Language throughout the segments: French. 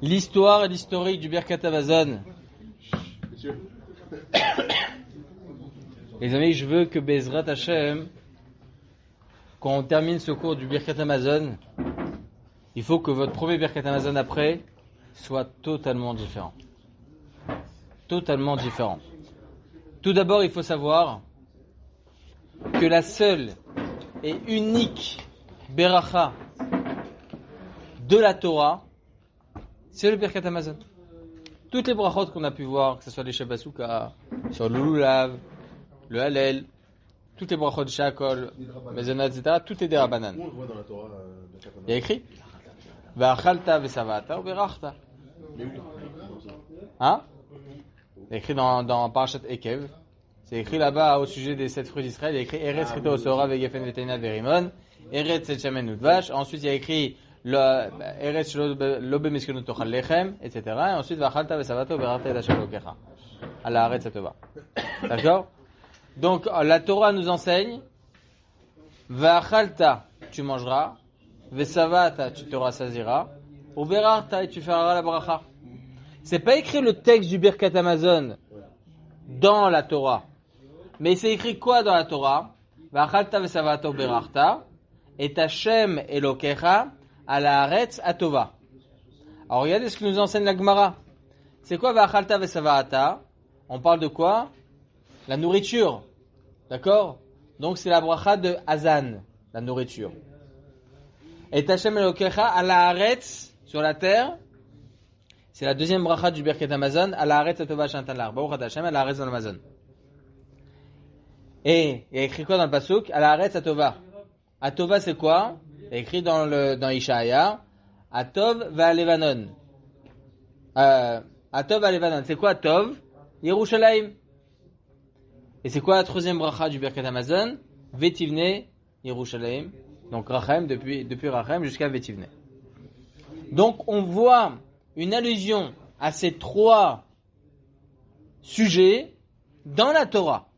L'histoire et l'historique du Birkat Hamazon. Les amis, je veux que Bezrat Hashem, quand on termine ce cours du Birkat Hamazon, il faut que votre premier Birkat Hamazon après soit totalement différent. Totalement différent. Tout d'abord, il faut savoir que la seule et unique Beracha de la Torah, c'est le Birkat Hamazon. Toutes les brachot qu'on a pu voir, que ce soit les Shabasuka, sur le Lulav, le Hallel, toutes les brachot de Shakol, Mezonat, etc., tout est des Rabbanan. Où on le voit dans la Torah Il y a écrit Va'achalta ve'savata u'berachta. Hein? Il y a écrit dans Parashat Ekev. C'est écrit là-bas au sujet des 7 fruits d'Israël. Il y a écrit Eretz Rito Osora ve'gefen ve'teina ve'rimon. Eretz et Shamen udvash. Ensuite, il y a écrit Eretz lo b'miskenu tochal lechem, etc. Et ensuite, Va'achalta ve'savata u'berachta et Hashem Elokecha. À la Haaretz Hatova. D'accord? Donc, la Torah nous enseigne Va'achalta, tu mangeras. Ve'savata, tu te rassasiras. U'berachta, et tu feras la bracha. C'est pas écrit le texte du Birkat Hamazon dans la Torah. Mais c'est écrit quoi dans la Torah? Va'achalta ve'savata u'berachta et Hashem Elokecha à la Haaretz Hatova. Alors regardez ce que nous enseigne la Gemara. C'est quoi Va'achalta ve'savata? On parle de quoi? La nourriture. D'accord? Donc c'est la bracha de Hazan, la nourriture. Et Hashem Elokecha à la Haaretz, sur la terre, c'est la deuxième bracha du Birkat Hamazon, à la Haaretz Hatova Shantalar. Baruch Hashem à la Haaretz dans l'Amazon. Et il y a écrit quoi dans le pasuk? À la Haaretz Hatova. Hatova c'est quoi? Il y a écrit dans Ishaïa, Hatov va'alevanon. Hatov va'alevanon. C'est quoi Hatov? Yerushalayim. Et c'est quoi la troisième bracha du Birkat Hamazon? Vetivne Yerushalayim. Donc Rachem, depuis Rachem jusqu'à Vetivne. Donc on voit une allusion à ces 3 sujets dans la Torah.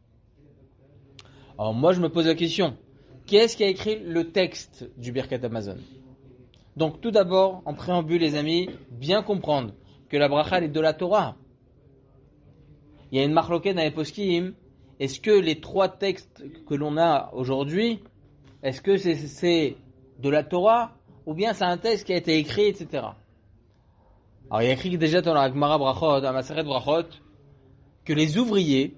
Alors moi je me pose la question, qui est-ce qui a écrit le texte du Birkat Hamazon? Donc tout d'abord, en préambule les amis, bien comprendre que la bracha elle est de la Torah. Il y a une marloquette dans les poskim. Est-ce que les 3 textes que l'on a aujourd'hui, est-ce que c'est de la Torah ou bien c'est un texte qui a été écrit, etc. Alors il y a écrit déjà dans la Gemara Brachot, dans Maseret Brachot, que les ouvriers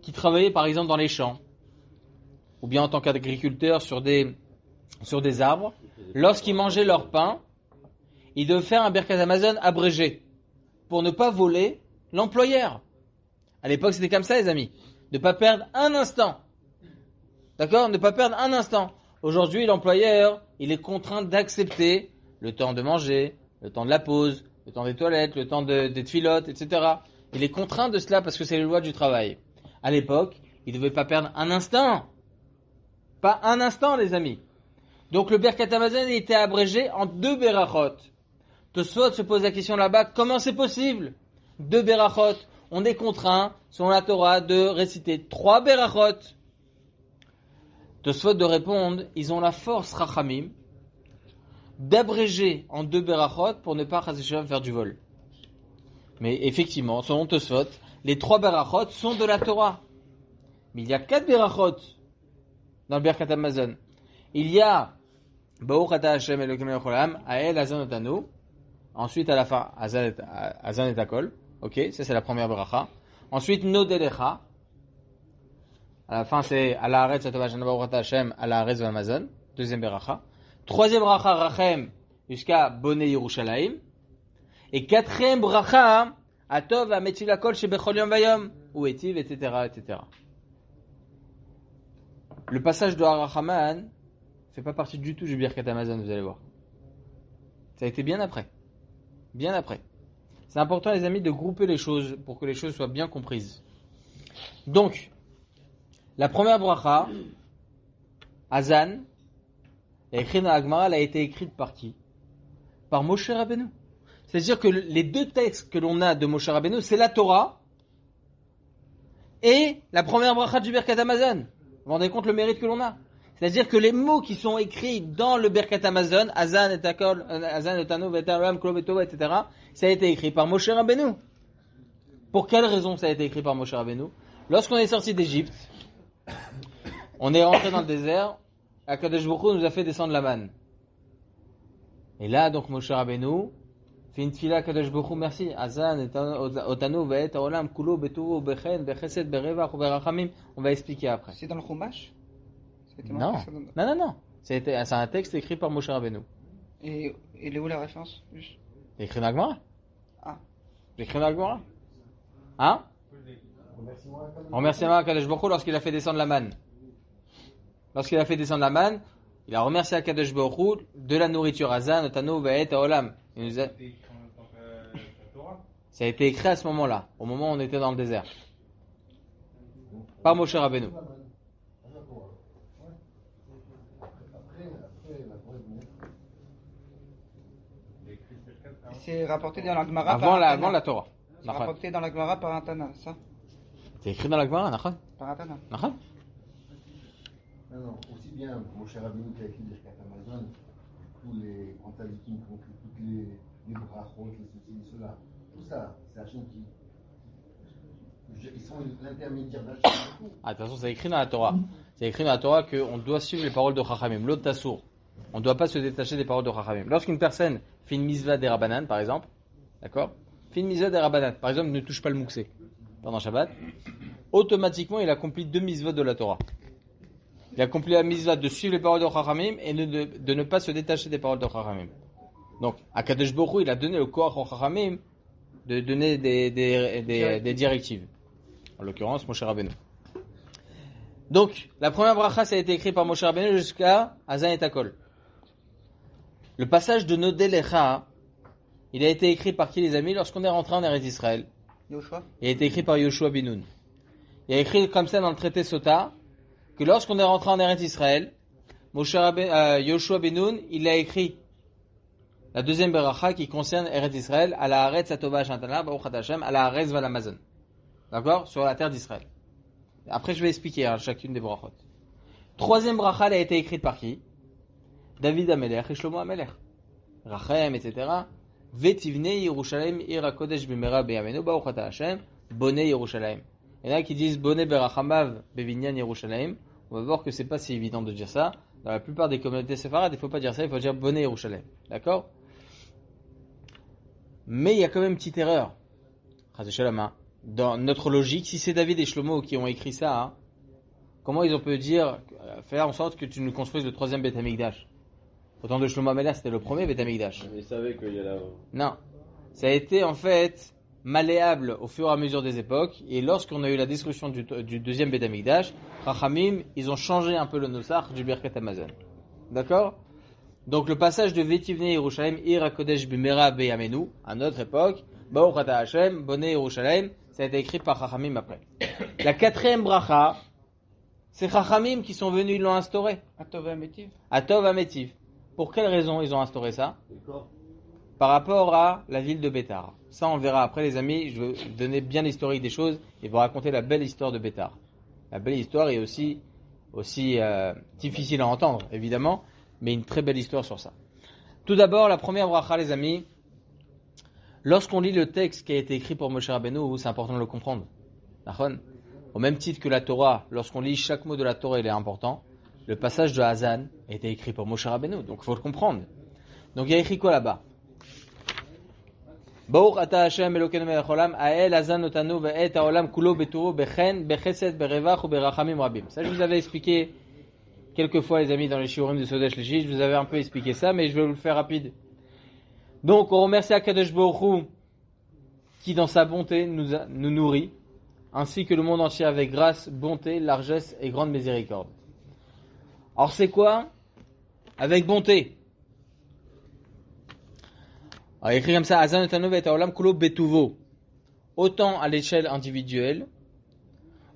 qui travaillaient par exemple dans les champs, ou bien en tant qu'agriculteurs sur des arbres, lorsqu'ils mangeaient leur pain, ils devaient faire un Birkat Hamazon abrégé, pour ne pas voler l'employeur. À l'époque c'était comme ça les amis, ne pas perdre un instant. D'accord? Ne pas perdre un instant. Aujourd'hui l'employeur, il est contraint d'accepter le temps de manger, le temps de la pause, le temps des toilettes, le temps des tfilotes, etc. Il est contraint de cela parce que c'est les lois du travail. À l'époque, il ne devait pas perdre un instant. Pas un instant, les amis. Donc le Birkat Hamazon était abrégé en 2 berachot. Tosfot se pose la question là-bas, comment c'est possible? 2 berachot. On est contraint, selon la Torah, de réciter 3 berachot. Tosfot de répondre, ils ont la force, Rachamim, d'abréger en 2 berachot pour ne pas faire du vol. Mais effectivement, selon Tosfot, les 3 berachot sont de la Torah. Mais il y a 4 berachot dans le Birkat Hamazon. Il y a Baruch Ata Hashem Elokeinu Melech Haolam, Ha'el Hazan Otanu. Ensuite, à la fin, Hazan et Akol. Ok, ça c'est la première beracha. Ensuite, Nodelecha. À la fin, c'est à la Haaretz Hatova Baruch Ata Hashem, à la Haaretz de l'Amazon. Deuxième beracha. Troisième bracha, Rachem, jusqu'à Bonei Yerushalayim. Et quatrième bracha, Atov Ametiv Lakol chez Bechol Yom Vayom. Ou Etiv, etc., etc. Le passage de Harachaman fait pas partie du tout du Birkat Hamazon, vous allez voir. Ça a été bien après. Bien après. C'est important, les amis, de grouper les choses pour que les choses soient bien comprises. Donc, la première bracha, Hazan, écrite dans la Gemara, elle a été écrite par qui? Par Moshe Rabbeinu. C'est-à-dire que les 2 textes que l'on a de Moshe Rabbeinu, c'est la Torah et la première bracha du Birkat Hamazon. Vous vous rendez compte le mérite que l'on a? C'est-à-dire que les mots qui sont écrits dans le Birkat Hamazon, Azan et Takol, Azan et Tanu, Vetaram, Klo Betova, etc., ça a été écrit par Moshe Rabbeinu. Pour quelle raison ça a été écrit par Moshe Rabbeinu? Lorsqu'on est sorti d'Égypte, on est rentré dans le désert, Akadosh Baruch Hu nous a fait descendre la manne. Et là, donc, Moshe Rabbeinu fait une tefila Akadosh Baruch Hu, merci, Azan et Otanu, Ve'et Haolam, Kulo Betuvo, Bechen, Bechesed, Berevach, Berachamim. On va expliquer après. C'est dans le Chumash? Non. Non. C'est un texte écrit par Moshe Rabbeinu. Et il est où la référence? C'est écrit dans la Gemara. Ah. C'est écrit dans la Gemara. Hein? Remerciement à Kadosh Baruch Hu lorsqu'il a fait descendre la manne. Lorsqu'il a fait descendre la manne, il a remercié à Kadosh Baruch Hu de la nourriture. Azan, Otanu, Ve'et Haolam. Ça a été écrit à ce moment-là, au moment où on était dans le désert. Par Moshe Rabbeinu. C'est rapporté dans la Gemara avant la Torah. C'est rapporté dans la Gemara par un Tana, ça? C'est écrit dans la Gemara, Nachon? Par un Tana. Nachon? Non, aussi bien Moshe Rabbeinu qui a écrit le Birkat Hamazon, tous les Antalikim qui ont écrit toutes les brachot, les ceci, cela, tout ça, c'est Hachem qui. Ils sont l'intermédiaire d'Hachem. Ah, de toute façon, c'est écrit dans la Torah. C'est écrit dans la Torah qu'on doit suivre les paroles de Chachamim. L'autre tassour. On ne doit pas se détacher des paroles de Chachamim. Lorsqu'une personne fait une misva des Rabbanan, par exemple, d'accord? Fait une misva des Rabbanan, par exemple, ne touche pas le mouxé pendant Shabbat, automatiquement, il accomplit 2 misvot de la Torah. Il accomplit la misva de suivre les paroles de Chachamim et de ne pas se détacher des paroles de Chachamim. Donc, à Kadosh Baruch Hu, il a donné le koach au Chachamim de donner des directives. En l'occurrence, Moshe Rabbeinu. Donc, la première bracha, ça a été écrit par Moshe Rabbeinu jusqu'à Azan et Takol. Le passage de Nodé Lecha, il a été écrit par qui, les amis? Lorsqu'on est rentré en Eretz Israël. Yoshua. Il a été écrit par Yoshua bin Nun. Il a écrit comme ça dans le traité Sota, que lorsqu'on est rentré en Eretz Israël, Yoshua bin Nun, il a écrit la deuxième bracha qui concerne Eretz Israël, à la Haaretz Atova Shantana, Baruch Ata Hashem, à la Haaretz Valamazon. D'accord? Sur la terre d'Israël. Après, je vais expliquer chacune des brachot. Troisième bracha, elle a été écrite par qui? David Amelech et Shlomo Amelech. Rachem, etc. Vetivne Yerushalayim ira kodesh b'mera b'yamenu Baruch Ata Hashem Bonne Yerushalayim. Il y en a qui disent Bonne berachamav bevinyan Yerushalayim. On va voir que c'est pas si évident de dire ça. Dans la plupart des communautés séfarades, il faut pas dire ça, il faut dire Bonne Yerushalayim. D'accord? Mais il y a quand même une petite erreur. Dans notre logique, si c'est David et Shlomo qui ont écrit ça, comment ils ont pu dire faire en sorte que tu nous construises le troisième Beth Amikdash? Autant de Shlomo Amelech, c'était le premier Beth Amikdash. Ils savaient qu'il y a là. Non. Ça a été en fait malléable au fur et à mesure des époques. Et lorsqu'on a eu la destruction du deuxième Beth Amikdash, Chachamim, ils ont changé un peu le nosach du Birkat Hamazon. D'accord? Donc le passage de Vetivne Yerushalayim Ira Kodesh Bimera Beyamenu, à notre époque, Baruch Ata Hashem, Bonne Yerushalayim, ça a été écrit par Chachamim après. La quatrième bracha, c'est Chachamim qui sont venus, ils l'ont instauré. Atov Amétiv. Atov Amétiv. Pour quelle raison ils ont instauré ça? Par rapport à la ville de Bétar. Ça, on verra après, les amis. Je vais donner bien l'historique des choses et vous raconter la belle histoire de Bétar. La belle histoire est aussi difficile à entendre, évidemment, mais une très belle histoire sur ça. Tout d'abord, la première bracha, les amis. Lorsqu'on lit le texte qui a été écrit pour Moshe Rabbeinu, c'est important de le comprendre. Au même titre que la Torah, lorsqu'on lit chaque mot de la Torah, il est important. Le passage de Hazan a été écrit pour Moshe Rabbeinu, donc il faut le comprendre. Donc il y a écrit quoi là-bas? Baruch Ata Hashem Elokeinu melech haolam, Ha'el Hazan notanu ve'et haolam kulo beturo bechen, bechesed, berevach ou berachamim rabim. Ça, je vous avais expliqué quelques fois, les amis, dans les shiurim de Sodesh Leshit, je vous avais un peu expliqué ça, mais je vais vous le faire rapide. Donc, on remercie Akadosh Baruch Hu, qui dans sa bonté nous nourrit, ainsi que le monde entier avec grâce, bonté, largesse et grande miséricorde. Alors c'est quoi? Avec bonté. Alors, il écrit comme ça, Azan etanu ve'et haolam kulo betuvo. Autant à l'échelle individuelle,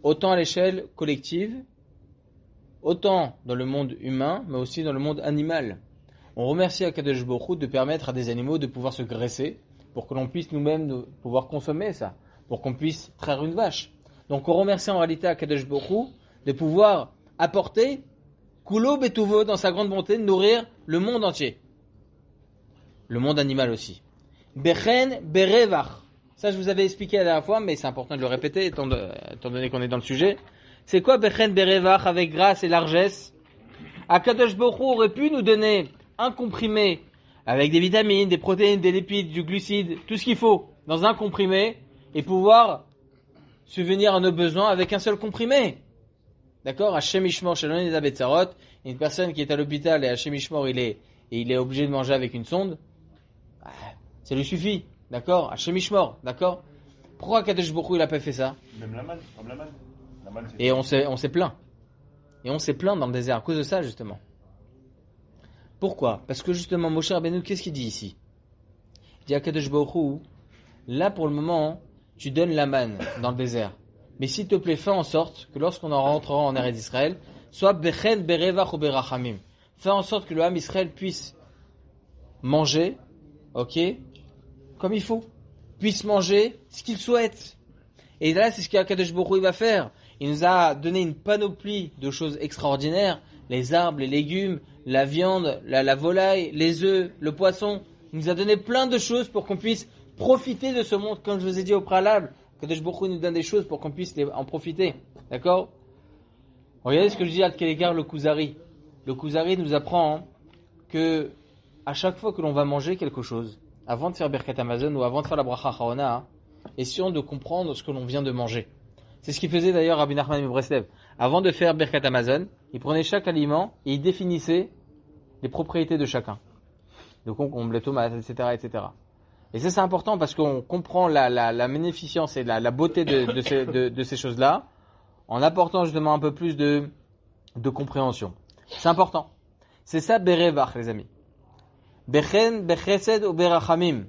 autant à l'échelle collective, autant dans le monde humain, mais aussi dans le monde animal. On remercie Akadosh Baruch Hu de permettre à des animaux de pouvoir se graisser, pour que l'on puisse nous-mêmes pouvoir consommer ça, pour qu'on puisse traire une vache. Donc on remercie en réalité Akadosh Baruch Hu de pouvoir apporter Kulo betuvo, dans sa grande bonté, de nourrir le monde entier. Le monde animal aussi. Bechen berevach. Ça, je vous avais expliqué la dernière fois, mais c'est important de le répéter, étant donné qu'on est dans le sujet. C'est quoi Bechen berevach, avec grâce et largesse? Akadosh Baruch Hu aurait pu nous donner un comprimé avec des vitamines, des protéines, des lipides, du glucide, tout ce qu'il faut dans un comprimé et pouvoir subvenir à nos besoins avec un seul comprimé. D'accord? Hashem Ishmor Shalom Elisabeth Sarot, une personne qui est à l'hôpital et Hashem Ishmor il est obligé de manger avec une sonde, ça lui suffit. D'accord? Hashem Ishmor, d'accord? Pourquoi Kadosh Baruch Hu il a pas fait ça? Même la manne, comme la manne. Et on s'est plaint. Et on s'est plaint dans le désert à cause de ça, justement. Pourquoi? Parce que justement, Moshe Rabbeinu, qu'est-ce qu'il dit ici? Il dit à Kadosh Baruch Hu, là pour le moment, tu donnes la manne dans le désert. Mais s'il te plaît, fais en sorte que lorsqu'on en rentrera en Eretz d'Israël, soit Bechen Berevach ou Berachamim. Fais en sorte que le Ham Israël puisse manger, ok, comme il faut. Puisse manger ce qu'il souhaite. Et là, c'est ce qu'Akadosh Baruch Hu va faire. Il nous a donné une panoplie de choses extraordinaires. Les arbres, les légumes, la viande, la volaille, les œufs, le poisson. Il nous a donné plein de choses pour qu'on puisse profiter de ce monde. Comme je vous ai dit au préalable, Akadosh Baruch Hu nous donne des choses pour qu'on puisse en profiter. D'accord? Regardez ce que je dis à quel le Kuzari. Le Kuzari nous apprend que à chaque fois que l'on va manger quelque chose, avant de faire Birkat Hamazon ou avant de faire la Bracha Charona, essayons de comprendre ce que l'on vient de manger. C'est ce qu'il faisait d'ailleurs Rabbi Nachman Breslev. Avant de faire Birkat Hamazon, il prenait chaque aliment et il définissait les propriétés de chacun. Le concombre, les tomates, etc., etc. Et ça c'est important parce qu'on comprend la magnificence et la beauté de ces choses-là en apportant justement un peu plus de compréhension. C'est important. C'est ça Berevach, les amis. Bechen, Bechesed ou Berachamim.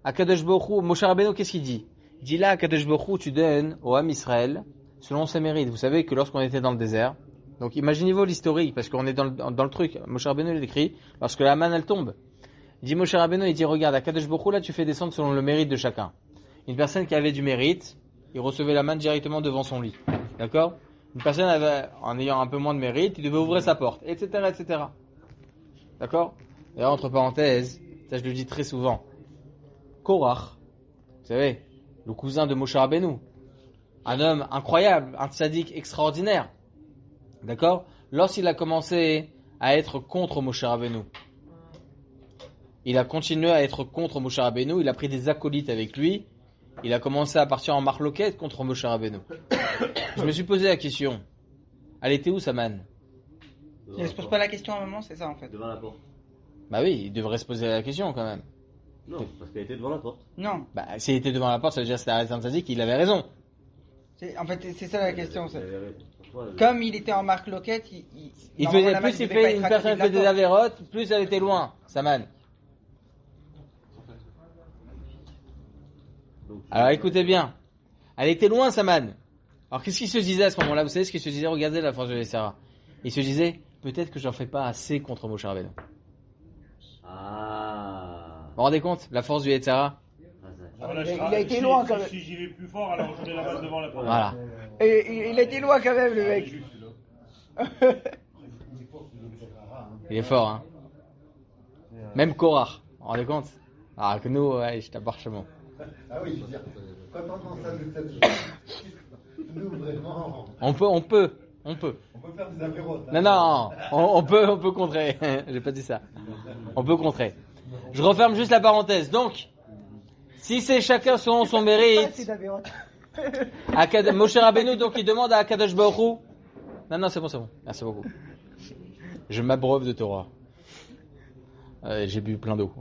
Akadosh Baruch Hu, Moshe Rabbeinu, qu'est-ce qu'il dit? Il dit là, Akadosh Baruch Hu, tu donnes au Ham Israël selon ses mérites. Vous savez que lorsqu'on était dans le désert, donc imaginez-vous l'historique, parce qu'on est dans le truc. Moshe Rabbeinu l'écrit, lorsque la manne elle tombe. Il dit Moshe Rabbeinu, il dit regarde, Akadosh Baruch Hu, là tu fais descendre selon le mérite de chacun. Une personne qui avait du mérite, il recevait la manne directement devant son lit. D'accord? Une personne en ayant un peu moins de mérite, il devait ouvrir sa porte, etc., etc. D'accord? Et là, entre parenthèses, ça je le dis très souvent, Korach, vous savez, le cousin de Moshe Rabbeinu, un homme incroyable, un tzaddik extraordinaire, d'accord? Lorsqu'il a commencé à être contre Moshe Rabbeinu, il a continué à être contre Moshe Rabbeinu, il a pris des acolytes avec lui, il a commencé à partir en marloquette contre Moshe Rabbeinu. Je me suis posé la question, elle était où sa manne? Il ne se pose pas la question à un moment, c'est ça en fait. Devant la porte. Bah oui, il devrait se poser la question quand même. Non, parce qu'elle était devant la porte. Non, Bah, s'il était devant la porte, ça veut dire que c'était un tzaddik, il avait raison. en fait c'est ça la question. Elle avait- Pourquoi elle- Comme il était en marque loquette, Il normalement, faisait la manne, plus, il devait pas fait être une à personne côté de la fait des porte. avérotes, plus elle était loin, sa manne. Donc, Alors écoutez bien, elle était loin sa manne. Alors qu'est-ce qu'il se disait à ce moment-là? Vous savez ce qu'il se disait? Regardez la force de Sarah. Il se disait, peut-être que j'en fais pas assez contre Moshe Rabbeinu. Ah. Vous vous rendez compte? La force du Yetzara? Il a été loin, quand même. Si j'y vais plus fort, alors je mets la balle devant la porte. Voilà. Et il a été loin quand même le mec. Il est fort, hein. Même Korach. Vous vous rendez compte? Alors que nous, ouais, je tape parchement. Ah oui, je veux dire, quand on entend ça de cette nous vraiment, On peut. on peut faire des apéros. Non, non, on peut contrer. J'ai pas dit ça. On peut contrer. Je referme juste la parenthèse. Donc, si c'est chacun selon son mérite, Moshe Rabbeinu, donc il demande à Akadosh Baruch Hu. Non, c'est bon. Merci beaucoup. Je m'abreuve de Torah. J'ai bu plein d'eau.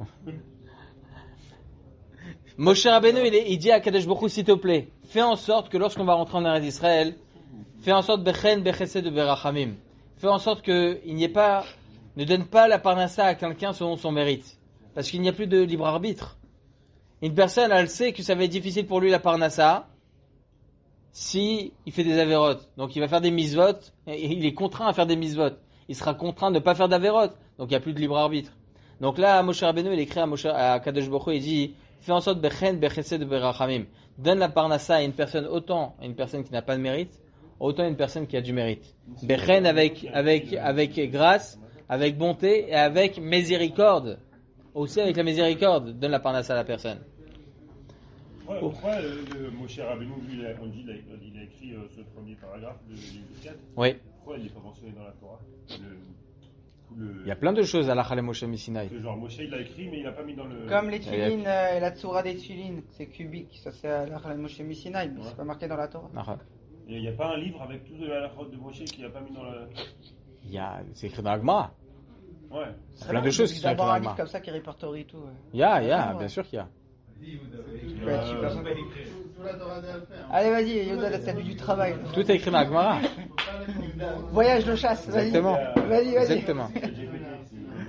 Moshe Rabbeinu, il dit à Akadosh Baruch Hu, s'il te plaît, fais en sorte que lorsqu'on va rentrer en Eretz d'Israël, fais en sorte Bechen, Bechesed, Berachamim. Fais en sorte que il n'y ait pas, ne donne pas la parnassa à quelqu'un selon son mérite. Parce qu'il n'y a plus de libre arbitre. Une personne, elle sait que ça va être difficile pour lui la parnassa si il fait des avérotes. Donc il va faire des misvot, et il est contraint à faire des misvot. Il sera contraint de ne pas faire d'avérotes. Donc il n'y a plus de libre arbitre. Donc là, Moshe Rabbeinu, il écrit à Kadosh Baruch Hu, il dit, fais en sorte Bechen, Bechesed, Berachamim. Donne la parnassa à une personne autant à une personne qui n'a pas de mérite, autant une personne qui a du mérite. Bechen avec grâce, avec bonté et avec miséricorde. Aussi avec la miséricorde, donne la parnasse à la personne. Pourquoi Moshe Rabbeinu, lui, on dit, il a écrit ce premier paragraphe de Lévitique? Oui. Pourquoi il n'est pas mentionné dans la Torah? Il y a plein de choses à la Chalem Moshe Missinaï. Genre Moshe il l'a écrit mais il n'a pas mis dans le... Comme les tfilines et la tsura des tfilines, c'est cubique, ça c'est à la Moshe Missinaï, mais c'est pas marqué dans la Torah. Il n'y a pas un livre avec tout de la halachot de Moshe qu'il n'a pas mis dans le... C'est écrit dans la Gemara. Ouais. C'est plein de choses qui sont écrites dans la un livre Gemara. comme ça qui répertorie tout. Bien sûr qu'il y a. Allez, vas-y, Yoda, t'as vu du travail. Tout est écrit dans la Gemara. Voyage de chasse, vas-y. Exactement. Vas-y. Exactement.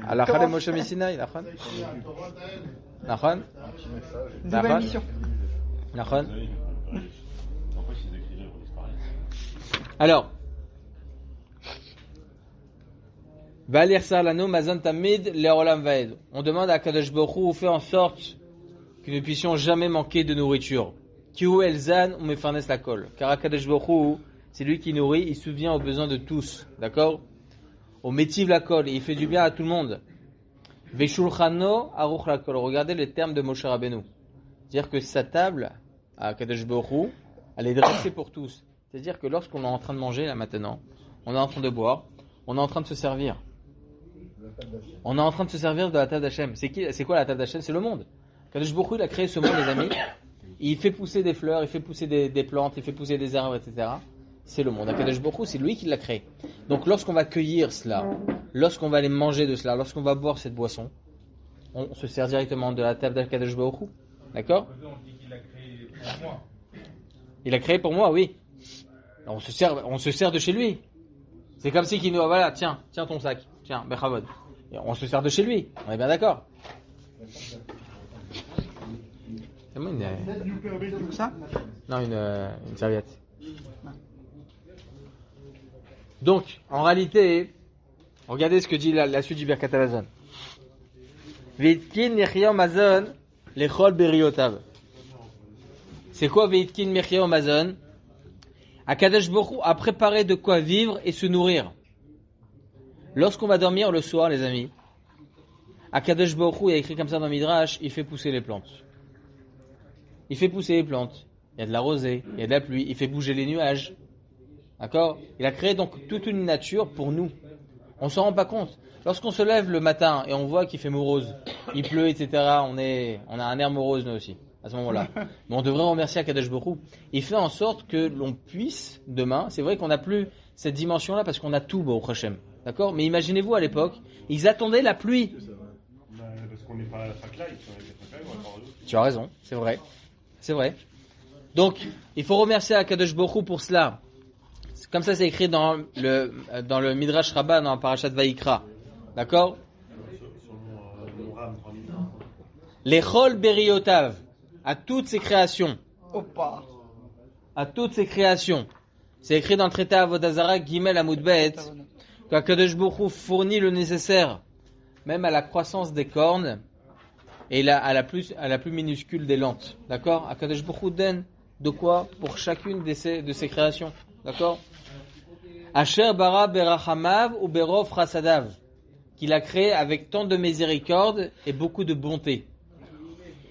À la Chalem Moshe Missinaï, Nachon. Nouvelle mission. Nachon. Alors, on demande à Kadosh Baruch Hu fait en sorte que nous ne puissions jamais manquer de nourriture. Car Kadosh Baruch Hu, c'est lui qui nourrit, il souvient aux besoins de tous. D'accord? Au métiv la kol, il fait du bien à tout le monde. Veshulchano aruch la kol. Regardez les termes de Moshe Rabbeinu. C'est-à-dire que sa table, à Kadosh Baruch Hu, elle est dressée pour tous. C'est-à-dire que lorsqu'on est en train de manger, là maintenant, on est en train de boire, on est en train de se servir. On est en train de se servir de la table d'Hachem. C'est quoi la table d'Hachem? C'est le monde. Kadosh Baruch Hu, il a créé ce monde, les amis. Il fait pousser des fleurs, il fait pousser des plantes, il fait pousser des arbres, etc. C'est le monde. Kadosh Baruch Hu, c'est lui qui l'a créé. Donc lorsqu'on va cueillir cela, lorsqu'on va aller manger de cela, lorsqu'on va boire cette boisson, on se sert directement de la table d'Kadosh Baruch Hu. D'accord? On dit qu'il l'a créé pour moi. Il a créé pour moi, oui. On se sert de chez lui. C'est comme si qu'il nous, voilà, tiens ton sac, tiens, Bechavod. On se sert de chez lui. On est bien d'accord. C'est moi Ça? Non, une serviette. Donc, en réalité, regardez ce que dit la suite du Birkat Hamazon. Veitkin Mechiyom Mazon lechol beriotav. C'est quoi Veitkin Mechiyom Mazon? Akadosh Baruch Hu a préparé de quoi vivre et se nourrir. Lorsqu'on va dormir le soir, les amis, Akadosh Baruch Hu, il y a écrit comme ça dans Midrash, il fait pousser les plantes. Il fait pousser les plantes. Il y a de la rosée, il y a de la pluie, il fait bouger les nuages. D'accord? Il a créé donc toute une nature pour nous. On s'en rend pas compte. Lorsqu'on se lève le matin et on voit qu'il fait morose, il pleut, etc., on a un air morose nous aussi, à ce moment-là. Mais on devrait remercier Akadosh Baruch Hu. Il fait en sorte que l'on puisse, demain, c'est vrai qu'on n'a plus cette dimension-là parce qu'on a tout, Baruch Hashem. D'accord? Mais imaginez-vous à l'époque, ils attendaient la pluie. Parce qu'on n'est pas à la fac là, ils sont avec la fac là, on va avoir d'autres. Tu as raison, c'est vrai. C'est vrai. Donc, il faut remercier Akadosh Baruch Hu pour cela. Comme ça, c'est écrit dans le Midrash Rabbah, dans la Parashat Vayikra. D'accord? L'Echol Beriotav, à toutes ses créations. Opa. À toutes ses créations. C'est écrit dans le traité Avodah Zarah, Gimel Amudbet, qu'Akadosh Baruch Hu fournit le nécessaire, même à la croissance des cornes, et à la plus minuscule des lentes. D'accord? Akadosh Baruch Hu donne de quoi pour chacune de ses créations. D'accord? Asher bara berachamav ou berov chasadav, qu'il a créé avec tant de miséricorde et beaucoup de bonté.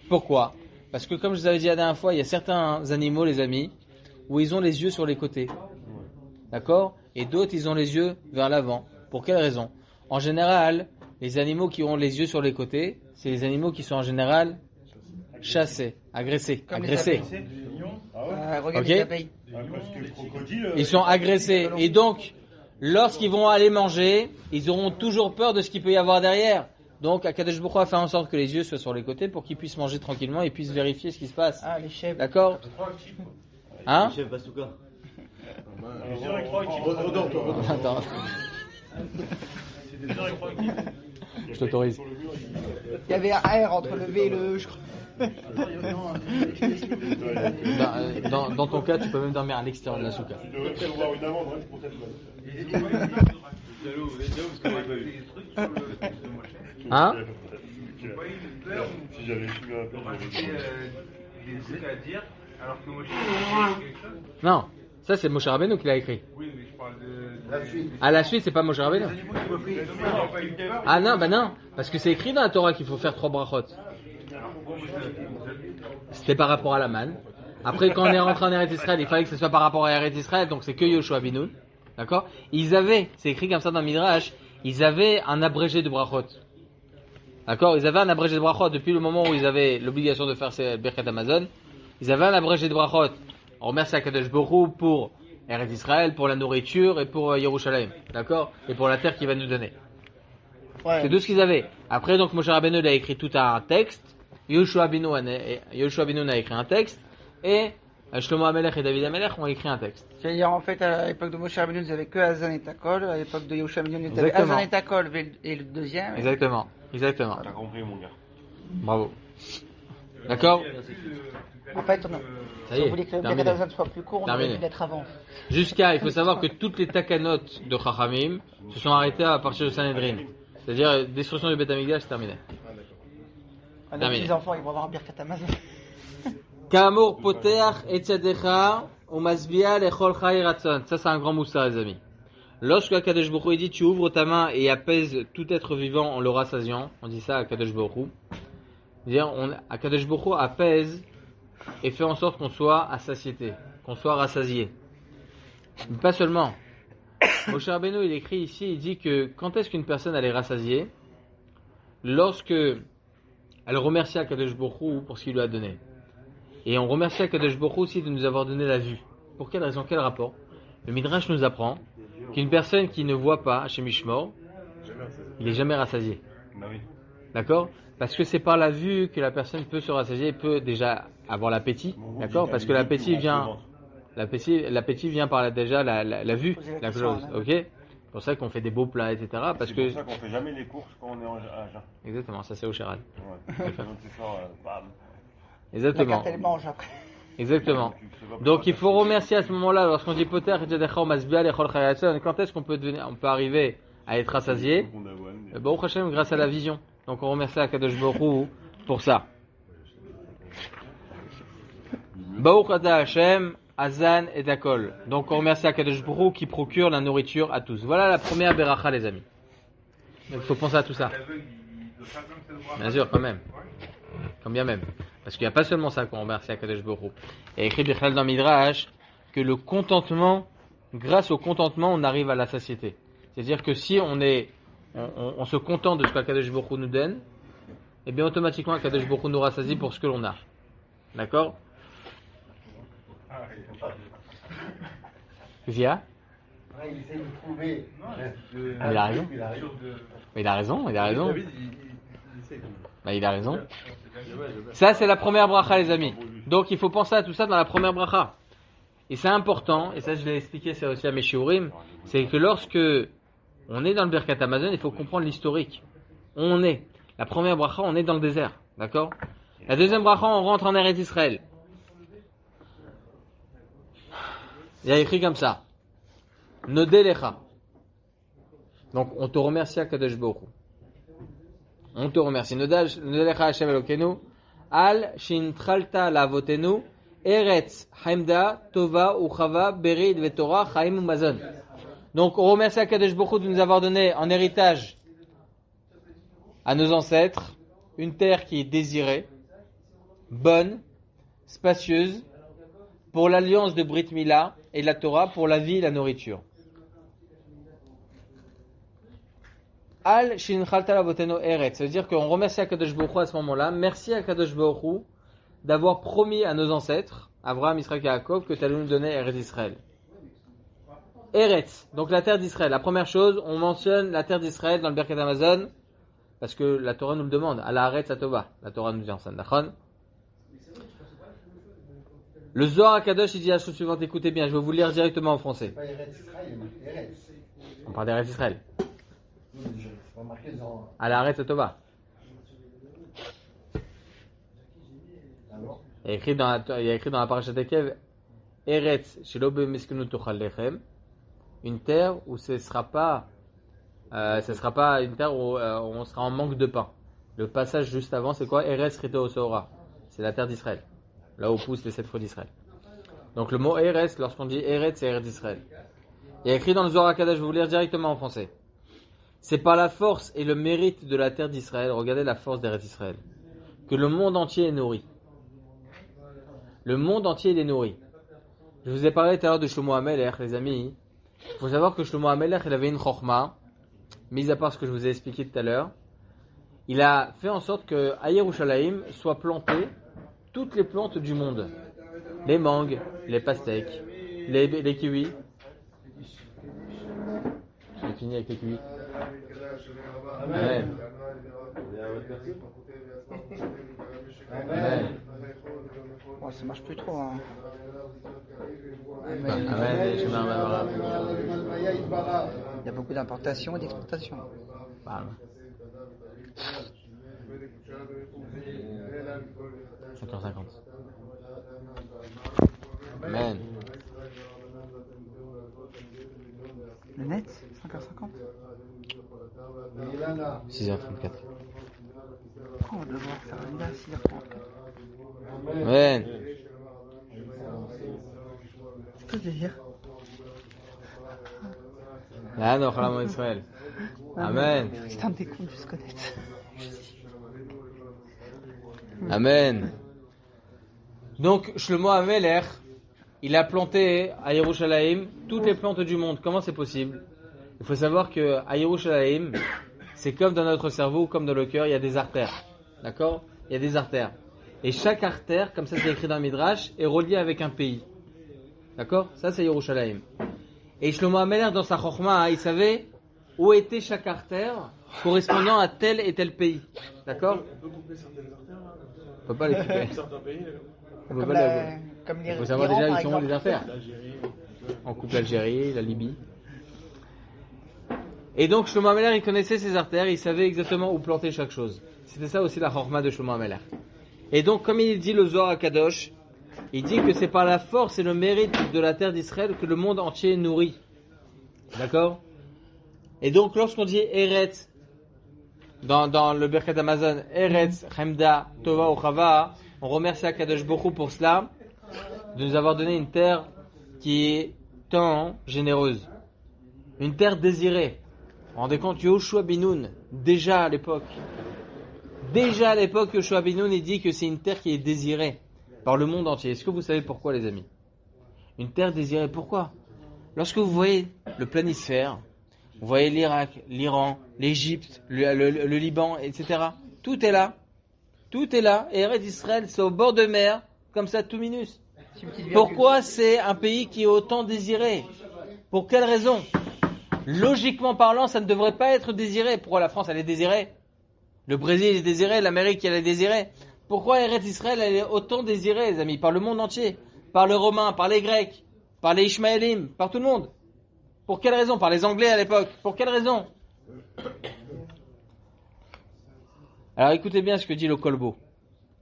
Pourquoi? Parce que comme je vous avais dit la dernière fois, il y a certains animaux, les amis, où ils ont les yeux sur les côtés. D'accord? Et d'autres, ils ont les yeux vers l'avant. Pour quelle raison? En général, les animaux qui ont les yeux sur les côtés, c'est les animaux qui sont en général chassés, agressés. Regarde Ok. les abeilles. Parce que le crocodile... Ils sont agressés. Et donc, lorsqu'ils vont aller manger, ils auront toujours peur de ce qu'il peut y avoir derrière. Donc, Akadosh Baruch Hu a fait en sorte que les yeux soient sur les côtés pour qu'ils puissent manger tranquillement et puissent vérifier ce qui se passe. Ah, les chèvres. D'accord? Hein? Chef Basuka. Attends. Je t'autorise. Il y avait un R entre le V et le E, je crois. Dans ton cas, tu peux même dormir à l'extérieur de la souka. Tu devrais prévoir une amende pour cette bonne. Hein? Si j'avais suivi un peu, des trucs à dire, alors que moi je quelque chose. Non. Ça, c'est Moshe Rabbeinu qui l'a écrit. Oui, mais je parle de. La suite. À la suite, c'est pas Moshe Rabbeinu. Ah non, bah non, parce que c'est écrit dans la Torah qu'il faut faire 3 brachot. C'était par rapport à la manne. Après, quand on est rentré en Eretz Israël, il fallait que ce soit par rapport à Eretz Israël, donc c'est que Yoshua Binoun. D'accord? Ils avaient, c'est écrit comme ça dans le Midrash, ils avaient un abrégé de brachot. D'accord? Ils avaient un abrégé de brachot depuis le moment où ils avaient l'obligation de faire ces Birkat Amazon. Ils avaient un abrégé de brachot. On remercie Akadosh Baruch Hu pour Eretz Israël, pour la nourriture et pour Yerushalayim. D'accord? Et pour la terre qu'il va nous donner. C'est tout ce qu'ils avaient. Après, donc, Moshe Rabbeinu a écrit tout un texte. Yoshua Binoun a écrit un texte. Et Shlomo Amelech et David Amelech ont écrit un texte. C'est-à-dire, en fait, à l'époque de Moshe Rabbeinu, ils n'avaient que Hazan et Takol. À l'époque de Yoshua Binoun, ils avaient Exactement. Hazan et Takol et le deuxième. Exactement. Exactement. T'as compris, mon gars. Bravo. D'accord? En fait, Ça si y on est, voulait que le terminé. Birkat Hamazon soit plus court, on aurait Terminé. dû l'être avant. Jusqu'à, il faut savoir que toutes les takanot de Chachamim se sont arrêtées à partir de Sanhedrin. C'est-à-dire, destruction du Beth Amikdash, c'est terminé. Les Terminé. petits enfants, ils vont avoir un Birkat Hamazon. Kamor poteach etzadecha umasbia lechol chai ratzon. Ça, c'est un grand moussa, les amis. Lorsque Akadosh Baruch Hu dit, tu ouvres ta main et apaise tout être vivant en le rassasiant, on dit ça à Akadosh Baruch Hu. C'est-à-dire, Akadosh Baruch Hu apaise et fait en sorte qu'on soit à satiété, qu'on soit rassasié. Mais pas seulement. Moshe Rabbeinu, il écrit ici, il dit que quand est-ce qu'une personne elle est rassasiée? Lorsque elle remercie Akadosh Baruch Hu pour ce qu'il lui a donné. Et on remercie Akadosh Baruch Hu aussi de nous avoir donné la vue. Pour quelle raison? Quel rapport? Le Midrash nous apprend qu'une personne qui ne voit pas chez Mishmor, il est jamais rassasié. Bah oui. D'accord? Parce que c'est par la vue que la personne peut se rassasier et peut déjà avoir l'appétit. D'accord? Parce que l'appétit vient par déjà la vue, Poser la la question, chose. hein. Ok? C'est pour ça qu'on fait des beaux plats, etc. Parce C'est que, pour ça qu'on fait jamais les courses quand on est à jeun. exactement, ça c'est au Sherad. Ouais. Donc c'est ça, bam. La Exactement. carte, elle mange après. Exactement. Tu sais pas Donc il faut pourquoi remercier à ce moment-là, lorsqu'on dit poter, quand est-ce qu'on peut arriver à être rassasié? on avoine, mais- Baruch Hashem, grâce à la vision. Donc on remercie Akadosh Baruch Hu pour ça. Baruch Ata Hashem, Azan et Dakol. Donc on remercie Akadosh Baruch Hu qui procure la nourriture à tous. Voilà la première beracha, les amis. Donc il faut penser à tout ça. L'aveugle, il doit faire comme ça le bras. Bien sûr, quand même. Quand bien même. Parce qu'il n'y a pas seulement ça qu'on remercie Akadosh Baruch Hu. Il y a écrit Bichal dans Midrash que le contentement, grâce au contentement, on arrive à la satiété. C'est-à-dire que si on se contente de ce qu'Akadosh Baruch Hu nous donne, et bien automatiquement Akadosh Baruch Hu nous rassasie pour ce que l'on a. D'accord? Via? Il essaie de trouver. Ah, il a raison. Il a raison. Mais il a raison, il a raison. David, il essaie. Bah, il a raison. Ça, c'est la première bracha, les amis. Donc, il faut penser à tout ça dans la première bracha. Et c'est important, et ça, je l'ai expliqué, c'est aussi à mes shiurim, c'est que lorsque on est dans le Birkat Hamazon, il faut comprendre l'historique. On est. La première bracha, on est dans le désert. D'accord? La deuxième bracha, on rentre en Eretz Israël. Il y a écrit comme ça. Nodelecha. Donc, on te remercie à Kadosh Baruch Hu. On te remercie. Nodelecha Hashem Elokeinu. Al shintralta lavotenu. Eretz haimda tova uchava berid vetorah chaim umazon. Donc, on remercie à Kadosh Baruch Hu de nous avoir donné en héritage à nos ancêtres une terre qui est désirée, bonne, spacieuse, pour l'alliance de Brit Mila et de la Torah, pour la vie et la nourriture. Al shinchalta lavotenu eretz. Ça veut dire qu'on remercie à Kadosh Baruch Hu à ce moment-là. Merci à Kadosh Baruch Hu d'avoir promis à nos ancêtres, Abraham, Israël et Yaakov, que tu allais nous donner Eretz Israël. Eretz, donc la terre d'Israël. La première chose, on mentionne la terre d'Israël dans le Birkat Hamazon, parce que la Torah nous le demande. Ala Haaretz Atova. La Torah nous dit en Sandachon. Le Zohar HaKadosh, il dit la chose suivante, écoutez bien, je vais vous lire directement en français. C'est pas Eretz Israël, mais Eretz. On parle d'Eretz Israël. C'est pas marqué dans. Ala Haaretz Atova. Alors Il y a écrit dans la parashat Ekev, Eretz shelo b'miskenu tochal lechem, une terre où ce sera pas une terre où on sera en manque de pain. Le passage juste avant, c'est quoi? Eretz Rito Osora. C'est la terre d'Israël. Là où poussent les 7 fruits d'Israël. Donc le mot Eretz, lorsqu'on dit Eretz, c'est Eretz d'Israël. Il y a écrit dans le Zohar HaKadosh, je vais vous lire directement en français. C'est par la force et le mérite de la terre d'Israël, regardez la force d'Eretz d'Israël, que le monde entier est nourri. Le monde entier il est nourri. Je vous ai parlé tout à l'heure de Shlomo HaMelech, les amis. Il faut savoir que Shlomo HaMelech, il avait une chokhma, mis à part ce que je vous ai expliqué tout à l'heure. Il a fait en sorte que à Yerushalayim soient plantées toutes les plantes du monde. Les mangues, les pastèques, les kiwis. J'ai fini avec les kiwis. Amen. Amen. Bon, ça marche plus trop. Hein. Amen. Il y a beaucoup d'importations et d'exportations. Parle. 5h50. Amen. Le net 5h50. 6h34. On va devoir faire une à 6h30. Amen. C'est quoi ce délire? Ah non, Khalam Israël. Amen. C'est un décompte jusqu'au net. Amen. Donc, Shlomo HaMelech, il a planté à Yerushalayim toutes les plantes du monde. Comment c'est possible? Il faut savoir que à Yerushalayim, c'est comme dans notre cerveau, comme dans le cœur, il y a des artères. D'accord? Il y a des artères. Et chaque artère, comme ça c'est écrit dans le Midrash, est reliée avec un pays. D'accord? Ça c'est Yerushalayim. Et Shlomo HaMelech, dans sa chokhma, il savait où était chaque artère correspondant à tel et tel pays. D'accord? On peut couper certaines artères là. On peut pas les couper. Certains pays, On peut Comme, pas les... comme Il faut savoir déjà par ils sont où les exemple. artères. l'Algérie. On coupe l'Algérie, la Libye. Et donc Shlomo HaMelech, il connaissait ses artères, il savait exactement où planter chaque chose. C'était ça aussi la chorma de Shlomo HaMelech. Et donc, comme il dit le Zohar HaKadosh, il dit que c'est par la force et le mérite de la terre d'Israël que le monde entier est nourri. D'accord? Et donc, lorsqu'on dit Eretz, dans le Birkat Hamazon, Eretz, Chemda, Tova ou Chava, on remercie HaKadosh Baruch Hu pour cela, de nous avoir donné une terre qui est tant généreuse. Une terre désirée. Vous vous rendez compte, Yoshua Binoun, déjà à l'époque, Yoshua Binoun, il dit que c'est une terre qui est désirée par le monde entier. Est-ce que vous savez pourquoi, les amis? Une terre désirée, pourquoi? Lorsque vous voyez le planisphère, vous voyez l'Irak, l'Iran, l'Égypte, le Liban, etc. Tout est là. Tout est là. Et Eretz Israël, c'est au bord de mer, comme ça, tout minus. Pourquoi c'est un pays qui est autant désiré? Pour quelle raison? Logiquement parlant, ça ne devrait pas être désiré. Pourquoi la France, elle est désirée? Le Brésil est désiré, l'Amérique, elle est désirée. Pourquoi Eretz Israël, elle est autant désirée, les amis? Par le monde entier. Par les Romains, par les Grecs, par les Ishmaélim, par tout le monde. Pour quelle raison? Par les Anglais à l'époque. Pour quelle raison? Alors écoutez bien ce que dit le Kolbo.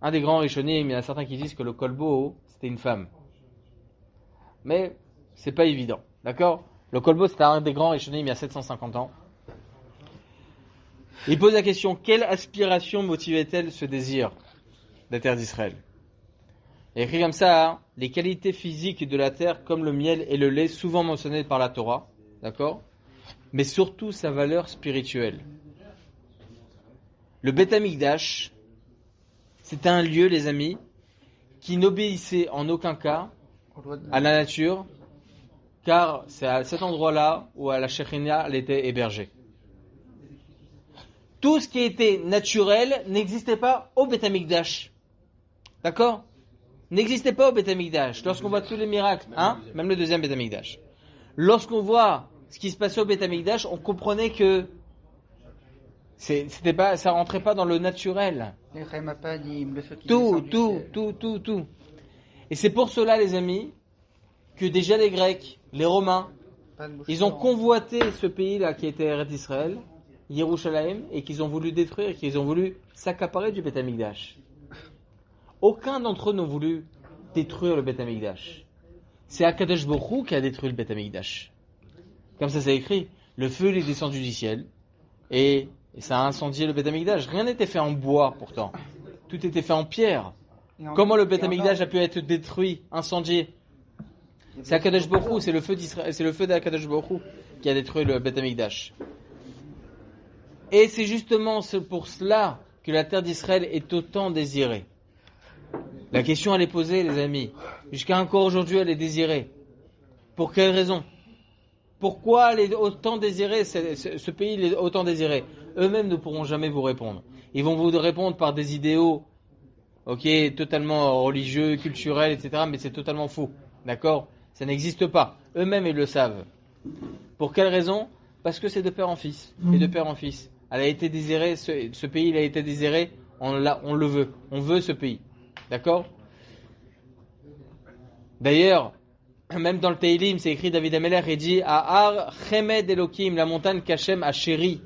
Un des grands Rishonim, il y en a certains qui disent que le Kolbo, c'était une femme. Mais c'est pas évident. D'accord? Le Kolbo, c'était un des grands Rishonim il y a 750 ans. Il pose la question, quelle aspiration motivait-elle ce désir de la terre d'Israël? Il écrit comme ça, hein, les qualités physiques de la terre, comme le miel et le lait, souvent mentionnées par la Torah, d'accord? Mais surtout sa valeur spirituelle. Le Beth Amikdash, c'était un lieu, les amis, qui n'obéissait en aucun cas à la nature, car c'est à cet endroit-là où la Shekhinah elle était hébergée. Tout ce qui était naturel n'existait pas au Beth Amikdash. D'accord? N'existait pas au Beth Amikdash. Lorsqu'on voit tous les miracles, hein, même le deuxième Beth Amikdash. Lorsqu'on voit ce qui se passait au Beth Amikdash, on comprenait que c'était pas, ça rentrait pas dans le naturel. Les Remapadim, le feu qui Tout. descend du ciel. Et c'est pour cela, les amis, que déjà les Grecs, les Romains, Pas de bouche ils ont dehors. convoité ce pays-là qui était Eretz Israël, Yerushalayim, et qu'ils ont voulu détruire, qu'ils ont voulu s'accaparer du Beth Amikdash. Aucun d'entre eux n'a voulu détruire le Beth Amikdash. C'est HaKadosh Baruch Hu qui a détruit le Beth Amikdash. Comme ça c'est écrit, le feu il est descendu du ciel et ça a incendié le Beth Amikdash. Rien n'était fait en bois pourtant. Tout était fait en pierre. Et en- Comment le Beth et en Amikdash or. a pu être détruit, incendié? C'est Akadosh Baruch Hu, c'est le feu d'Israël, c'est le feu d'Akadosh Baruch Hu qui a détruit le Beth Amikdash. Et c'est justement pour cela que la terre d'Israël est autant désirée. La question elle est posée, les amis. Jusqu'à encore aujourd'hui, elle est désirée. Pour quelle raison? Pourquoi elle est autant désirée, ce pays il est autant désiré? Eux-mêmes ne pourront jamais vous répondre. Ils vont vous répondre par des idéaux, totalement religieux, culturels, etc. Mais c'est totalement faux. D'accord? Ça n'existe pas. Eux-mêmes, ils le savent. Pour quelle raison? Parce que c'est de père en fils. Et de père en fils. Elle a été désirée, ce pays, il a été désiré, on le veut. On veut ce pays. D'accord? D'ailleurs, même dans le Teilim, c'est écrit David Amelech, il dit Ahar Chemed Elokim, la montagne qu'Hachem a chérie.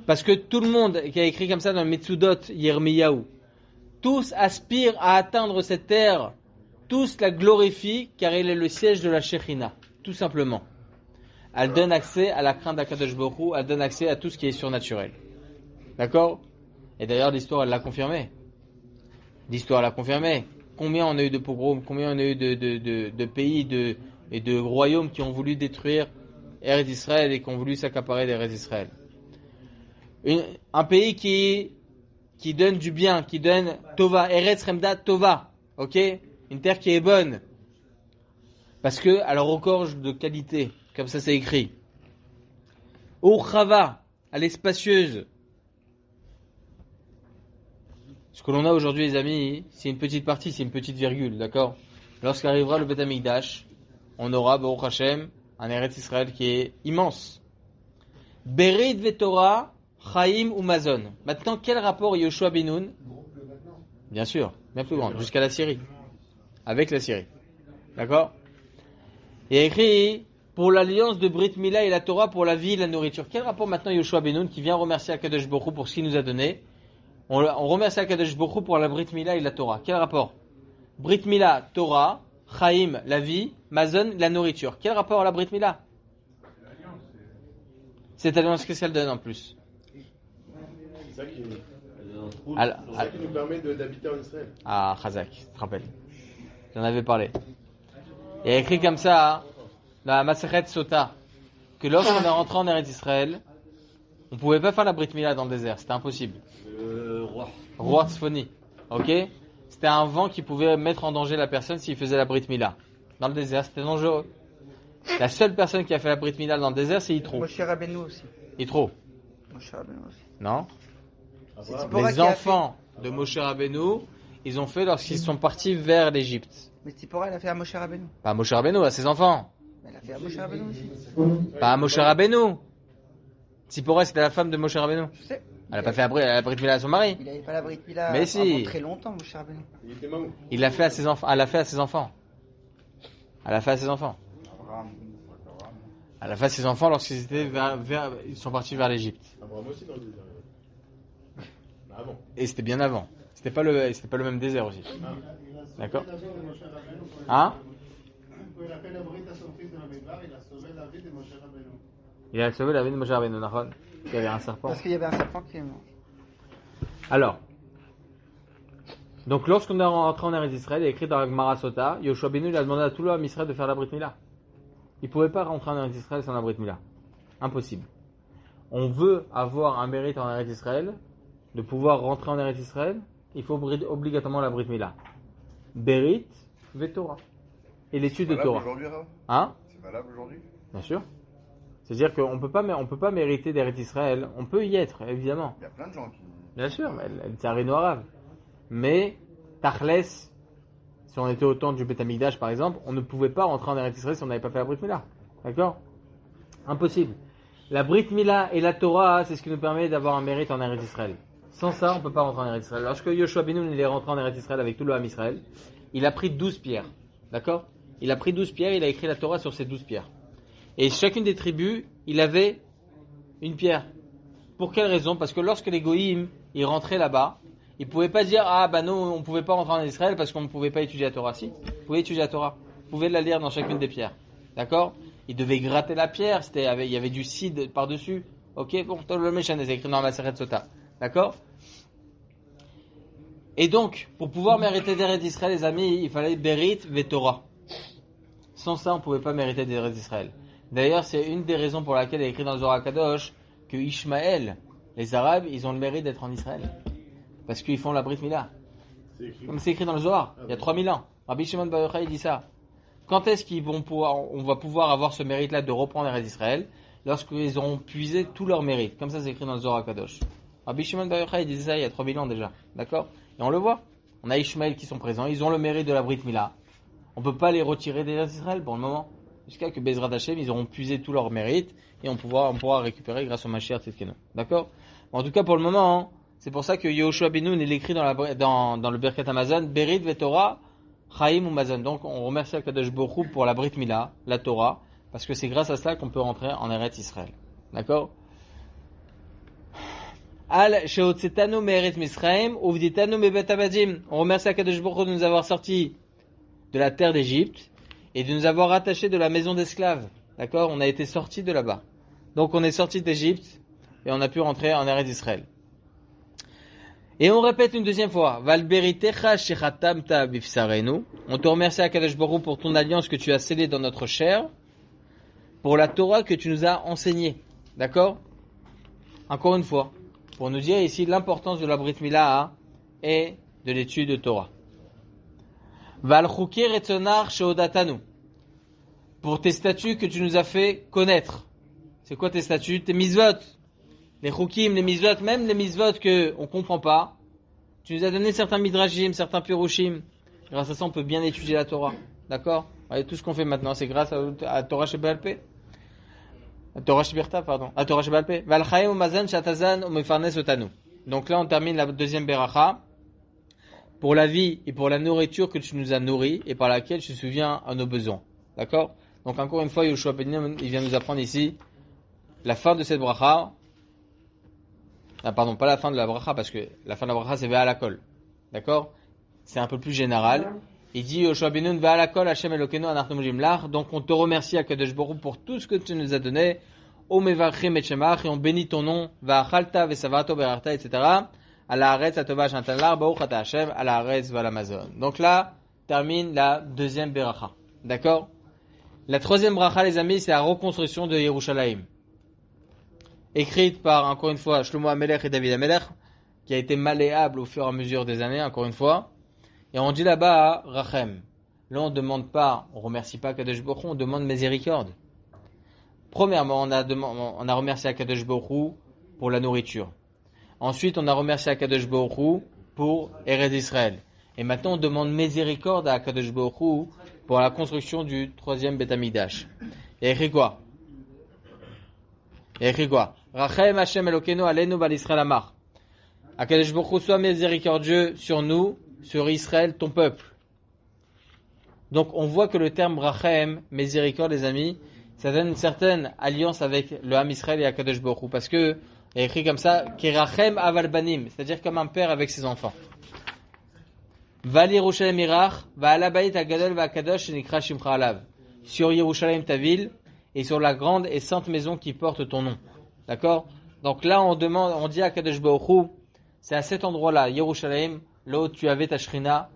Parce que tout le monde qui a écrit comme ça dans le Metsudot Yirmiyahu, tous aspirent à atteindre cette terre, tous la glorifient car elle est le siège de la Shekhinah, tout simplement. Elle donne accès à la crainte d'Akadosh Baruch Hu, elle donne accès à tout ce qui est surnaturel. D'accord? Et d'ailleurs, l'histoire, elle l'a confirmé. L'histoire l'a confirmé. Combien on a eu de pogroms, combien on a eu de pays et de royaumes qui ont voulu détruire Eretz Israël et qui ont voulu s'accaparer d'Eretz Israël. Un pays qui donne du bien, qui donne Tova, Eretz Remda Tova, ok? Une terre qui est bonne. Parce que, elle regorge de qualité, comme ça c'est écrit. Urchava, elle est spacieuse. Ce que l'on a aujourd'hui, les amis, c'est une petite partie, c'est une petite virgule, d'accord? Lorsqu'arrivera le Beth Amikdash, on aura, Baruch Hashem, un Eretz Israël qui est immense. Berit Vetorah, Chaim ou Mazon. Maintenant, quel rapport Yoshua Ben Nun? Bien sûr, bien plus grand, jusqu'à la Syrie. Avec la Syrie. D'accord? Il y a écrit, pour l'alliance de Brit Mila et la Torah, pour la vie et la nourriture. Quel rapport maintenant Yoshua Ben Nun qui vient remercier Akadosh Baruch Hu pour ce qu'il nous a donné? On remercie Akadosh Baruch Hu pour la Brit Mila et la Torah. Quel rapport? Brit Mila, Torah, Chaim, la vie, Mazon, la nourriture. Quel rapport à la Brit Mila? Cette alliance, qu'est-ce qu'elle donne en plus? C'est ça qui nous permet d'habiter en Israël. Ah, Chazak, tu te rappelles. J'en avais parlé. Il y a écrit comme ça, dans la Masechet Sota, que lorsqu'on est rentré en Eretz Israël, on ne pouvait pas faire la Brit Mila dans le désert, c'était impossible. Roi Tzfoni, ok? C'était un vent qui pouvait mettre en danger la personne s'il faisait la Brit Mila. Dans le désert, c'était dangereux. La seule personne qui a fait la Brit Mila dans le désert, c'est Yitro. Moshe Rabbeinu aussi. Yitro. Moshe Rabbeinu aussi. Non? Tzipora Les enfants de Moshe Rabbeinu, ils ont fait lorsqu'ils sont partis vers l'Égypte. Mais Tzipora, elle a fait à Moshe Rabbeinu. Pas à Moshe Rabbeinu, à ses enfants. Elle a fait à Moshe Rabbeinu aussi. Pas à Moshe Rabbeinu. Tzipora, c'était la femme de Moshe Rabbeinu. Je sais. Elle n'a pas fait la Brit Mila à son mari. Il n'avait pas la Brit Mila Mais si. avant très longtemps, Moshe Rabbeinu. Il était mamou. Il l'a fait à ses enfants. Elle l'a fait à ses enfants. Elle l'a fait à ses enfants. Elle l'a fait à ses enfants lorsqu'ils étaient ils sont partis vers l'Égypte. Abraham aussi dans le désert. Avant. Et c'était bien avant. C'était pas le même désert aussi. D'accord? Hein? Il a sauvé la vie de Moshe Rabbeinu, Nahon. Il y avait un serpent. Parce qu'il y avait un serpent qui est mort. Alors, donc lorsqu'on est rentré en Eretz Israël, il est écrit dans la Gemara Sota, Yoshua Ben Nun a demandé à tout l'homme Israël de faire la Brit Mila. Il ne pouvait pas rentrer en Eretz Israël sans la Brit Mila. Impossible. On veut avoir un mérite en Eretz Israël, de pouvoir rentrer en Eretz Israël, il faut obligatoirement la Brit Mila. Berit, Vetorah. Et l'étude de Torah. Hein? C'est valable aujourd'hui? Bien sûr. C'est-à-dire qu'on peut pas mériter d'Eretz Israël. On peut y être, évidemment. Il y a plein de gens qui... Bien sûr, mais elle est arabe. Mais, Tachles, si on était au temps du Beth Amikdash par exemple, on ne pouvait pas rentrer en Eretz Israël si on n'avait pas fait la Brit Mila. D'accord? Impossible. La Brit Mila et la Torah, c'est ce qui nous permet d'avoir un mérite en Eretz Israël. Sans ça, on ne peut pas rentrer en Eretz Israël. Lorsque Yoshua Ben Nun est rentré en Eretz Israël avec tout le Ham Israël, il a pris 12 pierres. D'accord? Il a pris 12 pierres, il a écrit la Torah sur ces 12 pierres. Et chacune des tribus, il avait une pierre. Pour quelle raison? Parce que lorsque les Goïm, ils rentraient là-bas, ils ne pouvaient pas dire, ah bah non, on ne pouvait pas rentrer en Israël parce qu'on ne pouvait pas étudier la Torah. Si, vous pouvez étudier la Torah. Vous pouvez la lire dans chacune des pierres. D'accord? Ils devaient gratter la pierre, il y avait du cide par-dessus. Ok, bon, le méchant est écrit dans la Maseret Sota. D'accord? Et donc, pour pouvoir mériter d'Eretz Israël, les amis, il fallait Berit Vetorah. Sans ça, on ne pouvait pas mériter des Eretz Israël. D'ailleurs, c'est une des raisons pour laquelle il est écrit dans le Zohar Kadosh que Ishmaël, les Arabes, ils ont le mérite d'être en Israël. Parce qu'ils font la Brit Mila. Comme c'est écrit dans le Zohar, il y a 3000 ans. Rabbi Shimon Bar Yochai dit ça. Quand est-ce on va pouvoir avoir ce mérite-là de reprendre Eretz Israël? Lorsqu'ils auront puisé tout leur mérite. Comme ça, c'est écrit dans le Zohar Kadosh. Rabbi Shimon Bar Yochai disait ça il y a 3000 ans déjà. D'accord? Et on le voit. On a Ishmaël qui sont présents. Ils ont le mérite de la Brit Mila. On ne peut pas les retirer des Eretz Israël pour le moment. Jusqu'à que Bezrat Hashem, ils auront puisé tout leur mérite. Et on pourra récupérer grâce au Mashiach Tzidkenu. D'accord? En tout cas, pour le moment, hein, c'est pour ça que Yehoshua Benoun, il écrit dans le Birkat Hamazon, Berit Vetorah, Chaim ou Mazon. Donc, on remercie Akadosh Baruch Hu pour la Brit Mila, la Torah, parce que c'est grâce à cela qu'on peut rentrer en Eretz Israël. D'accord? Al Sheotzetanu Me'eretz Misraim, Uvditanu Me'bet Abadim. On remercie Akadosh Baruch Hu de nous avoir sortis de la terre d'Égypte et de nous avoir rattachés de la maison d'esclaves. D'accord? On a été sortis de là-bas. Donc, on est sortis d'Égypte et on a pu rentrer en Eretz Israël. Et on répète une deuxième fois. Valberitecha shechatamta bifsarenu. On te remercie Akadosh Baruch Hu pour ton alliance que tu as scellée dans notre chair, pour la Torah que tu nous as enseignée. D'accord? Encore une fois, pour nous dire ici l'importance de la Brit Mila et de l'étude de Torah. Valchuki retzonar sheodatanu. Pour tes statuts que tu nous as fait connaître. C'est quoi tes statuts? Tes mitzvot. Les chukim, les mitzvot, même les mitzvot que on comprend pas. Tu nous as donné certains midrashim, certains pirushim. Grâce à ça, on peut bien étudier la Torah. D'accord? Et tout ce qu'on fait maintenant, c'est grâce à Torah Sheba'al Peh. À Torah Shebirta, pardon. À Torah Sheba'al Peh. Valchaim umazan shatazan umefarnes otanu. Donc là, on termine la deuxième beracha. Pour la vie et pour la nourriture que tu nous as nourris et par laquelle tu te souviens à nos besoins. D'accord? Donc encore une fois, Yehoshua Ben, il vient nous apprendre ici la fin de cette bracha. Ah, pardon, pas la fin de la bracha, parce que la fin de la bracha, c'est Ve'alakol. D'accord? C'est un peu plus général. Il dit, Yehoshua Ben Nun, Ve'alakol, Hashem Elokeinu, Anachnu Mojim Lach. Donc, on te remercie, Akadosh Baruch Hu, pour tout ce que tu nous as donné. O Mevarchim et Shemach, et on bénit ton nom. Ve'achalta, Ve'savato, Be'arta, etc. Ala Haaretz, Atova, Shantalar, Baruch Ata Hashem, Ala Haaretz, Ve'alamazon. Donc là, termine la deuxième beracha. D'accord? La troisième bracha, les amis, c'est la reconstruction de Yerushalayim. Écrite par, encore une fois, Shlomo Amelech et David Amelech, qui a été malléable au fur et à mesure des années, encore une fois. Et on dit là-bas, Rachem. Là, on ne demande pas, on ne remercie pas Kadosh Baruch Hu, on demande miséricorde. Premièrement, on a remercié Kadosh Baruch Hu pour la nourriture. Ensuite, on a remercié Kadosh Baruch Hu pour Eretz Israël. Et maintenant, on demande miséricorde à Kadosh Baruch Hu pour la construction du troisième Beth Amikdash. Et écrit quoi? Rachem Hashem Elokeinu Aleinu Bal Israël Amar. Akadosh Baruch Hu, sois miséricordieux sur nous, sur Israël, ton peuple. Donc on voit que le terme Rachem, miséricorde, les amis, ça donne une certaine alliance avec le Ham Israël et Akadosh Baruch Hu, parce que il est écrit comme ça, Kerachem Aval Banim, c'est-à-dire comme un père avec ses enfants. Val Yerushalayim Irach, va Alabayit Agadol va Akadosh Nikra Shimcha Alav. Sur Yerushalayim ta ville, et sur la grande et sainte maison qui porte ton nom. D'accord? Donc là, on dit à Kadosh Baruch Hu, c'est à cet endroit-là, Yerushalayim, là où tu avais ta Shrina,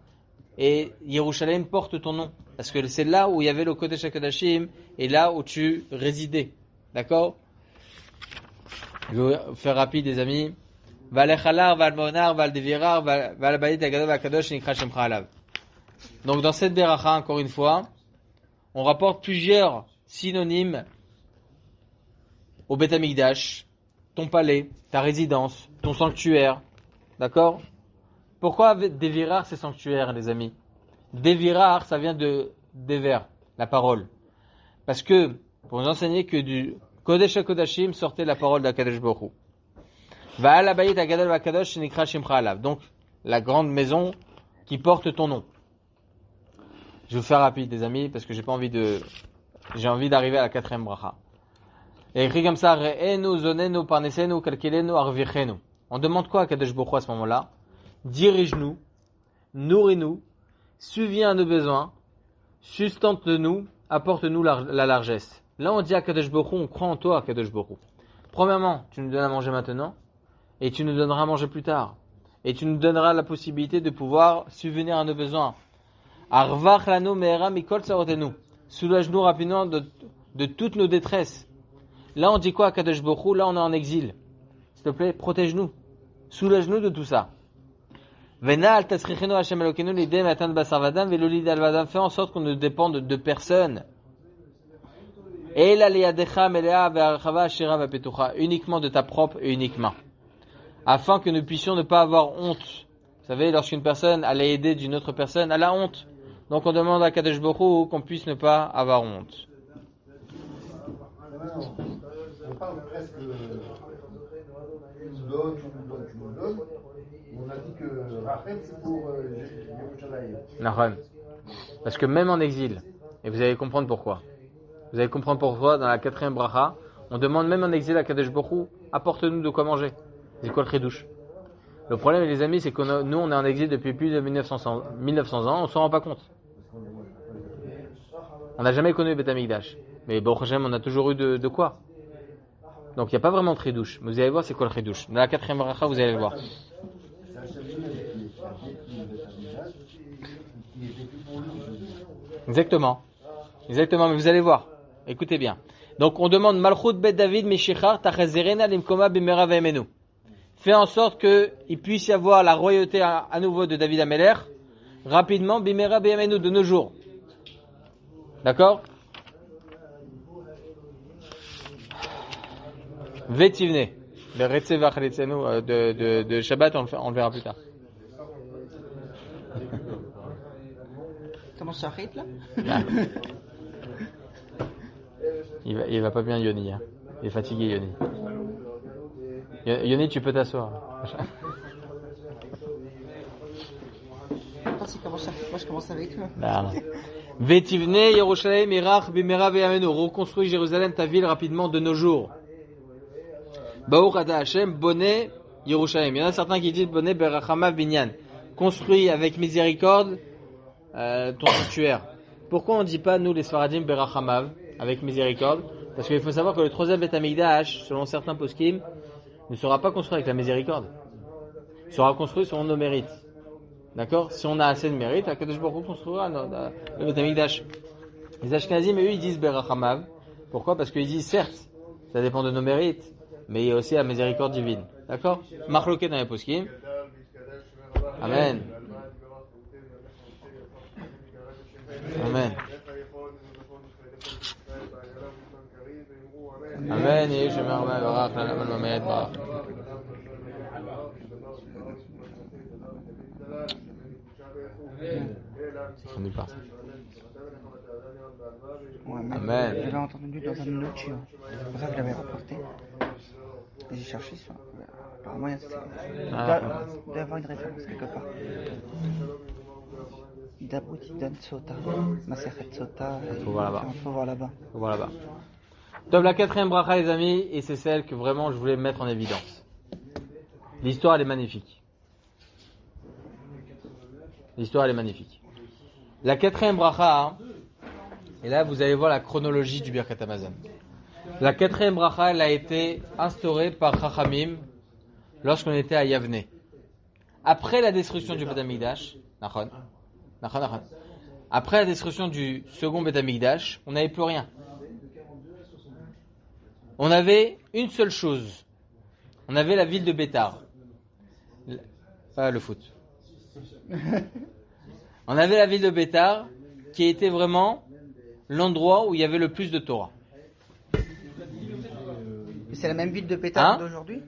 et Yerushalayim porte ton nom. Parce que c'est là où il y avait le Kodesh HaKodashim, et là où tu résidais. D'accord? Je vais faire rapide, les amis. Valechalar, Valmonar, Valdevirar, Valbayit Agadol, Vakadosh, Nikra Shemcha Alav. Donc dans cette beracha, encore une fois, on rapporte plusieurs synonyme au Beth Amikdash, ton palais, ta résidence, ton sanctuaire. D'accord? Pourquoi Devirar c'est sanctuaire, les amis? Devirar, ça vient de Dever, la parole. Parce que, pour nous enseigner que du Kodesh HaKodashim sortait la parole d'Akadosh Baruch Hu. Va'al Abayit Agadol Vakadosh Nikra Shimcha Alav. Donc, la grande maison qui porte ton nom. Je vais vous faire rapide, les amis, parce que j'ai envie d'arriver à la quatrième bracha. Et écrit comme ça, Re'enu, zonenu, parnesenu, kalkilenu, arvichenu. On demande quoi à Kadosh Baruch Hu à ce moment-là? Dirige-nous, nourris-nous, subviens à nos besoins, sustente-nous, apporte-nous la largesse. Là, on dit à Kadosh Baruch Hu, on croit en toi, Kadosh Baruch Hu. Premièrement, tu nous donnes à manger maintenant, et tu nous donneras à manger plus tard. Et tu nous donneras la possibilité de pouvoir subvenir à nos besoins. Arvach lanu me'era mikol tsarotenu. Soulage-nous rapidement de toutes nos détresses. Là, on dit quoi à Kadosh Baruch Hu? Là, on est en exil. S'il te plaît, protège-nous. Soulage-nous de tout ça. Venal tasrichenu Hashem Elokeinu lidem atan basar vadam velo lidal vadam. Fais en sorte qu'on ne dépende de personne. Ela liyadecha melea ve'archava ashira ve'petucha. Uniquement de ta propre et unique main. Afin que nous puissions ne pas avoir honte. Vous savez, lorsqu'une personne allait aider d'une autre personne, elle a honte. Donc on demande à Kadosh Baruch Hu qu'on puisse ne pas avoir honte. On parle presque de Doc, on a dit que Rachel c'est pour Yerushalayim. Nahon. Parce que même en exil, et vous allez comprendre pourquoi. Vous allez comprendre pourquoi dans la 4e bracha, on demande même en exil à Kadosh Baruch Hu, apporte-nous de quoi manger. C'est quoi le chidouche? Le problème, les amis, c'est que nous, on est en exil depuis plus de 1900 ans, on s'en rend pas compte. On n'a jamais connu Beth Amikdash. Mais Baruch Hashem, on a toujours eu de quoi. Donc il n'y a pas vraiment de chidouche. Mais vous allez voir c'est quoi le chidouche. Dans la 4e bracha, vous allez le voir. Exactement. Exactement, mais vous allez voir. Écoutez bien. Donc on demande Malchut Bet David Meshicha Tachazerena Limkoma Bimera Ve'emenu. Fais en sorte qu'il puisse y avoir la royauté à nouveau de David Ameler rapidement Bimera Ve'emenu de nos jours. D'accord? Vetivne. Le Retzeva Chalitzenu de Shabbat, on le verra plus tard. Comment ça arrête là? Il va pas bien Yoni. Hein. Il est fatigué Yoni. Yoni, tu peux t'asseoir. Moi je commence avec eux. Vetivne Yerushalayim Irach Bimera Ve'amenu. Reconstruis Jérusalem, ta ville, rapidement de nos jours. Baruch Ata Hashem Boné Yerushalayim. Il y en a certains qui disent Boné Berachama Binyan. Construis avec miséricorde ton sanctuaire. Pourquoi on ne dit pas nous les Sfaradim Berachamav avec miséricorde? Parce qu'il faut savoir que le 3e Beth Amikdash, selon certains poskim, ne sera pas construit avec la miséricorde. Il sera construit selon nos mérites. D'accord? Si on a assez de mérites, Akadosh Baruch Hu construira le Beth Amikdash. Les Ashkenazim, eux, ils disent Berachamav. Pourquoi? Parce qu'ils disent certes, ça dépend de nos mérites, mais il y a aussi la miséricorde divine. D'accord? Marloqué dans les poskim. Amen. Amen. Amen. Et je me remets à la main de ma on n'y pas. Ouais, Amen. Je l'ai entendu dans un autre chien. C'est pour ça que je l'avais rapporté. Et j'ai cherché ça. Apparemment, il doit y avoir une référence quelque part. D'abord, il donne Sota. Masechet Sota. Il faut voir là-bas. Il faut voir là-bas. Donc la 4e bracha, les amis, et c'est celle que vraiment je voulais mettre en évidence. L'histoire, elle est magnifique. La 4e bracha, et là vous allez voir la chronologie du Birkat Hamazon. La 4e bracha, elle a été instaurée par Chachamim lorsqu'on était à Yavne. Après la destruction du Beth Amikdash, après la destruction du second Beth Amikdash, on n'avait plus rien. On avait une seule chose. On avait la ville de Bétar. Pas le foot. On avait la ville de Bétar qui était vraiment l'endroit où il y avait le plus de Torah. C'est la même ville de Bétar d'aujourd'hui?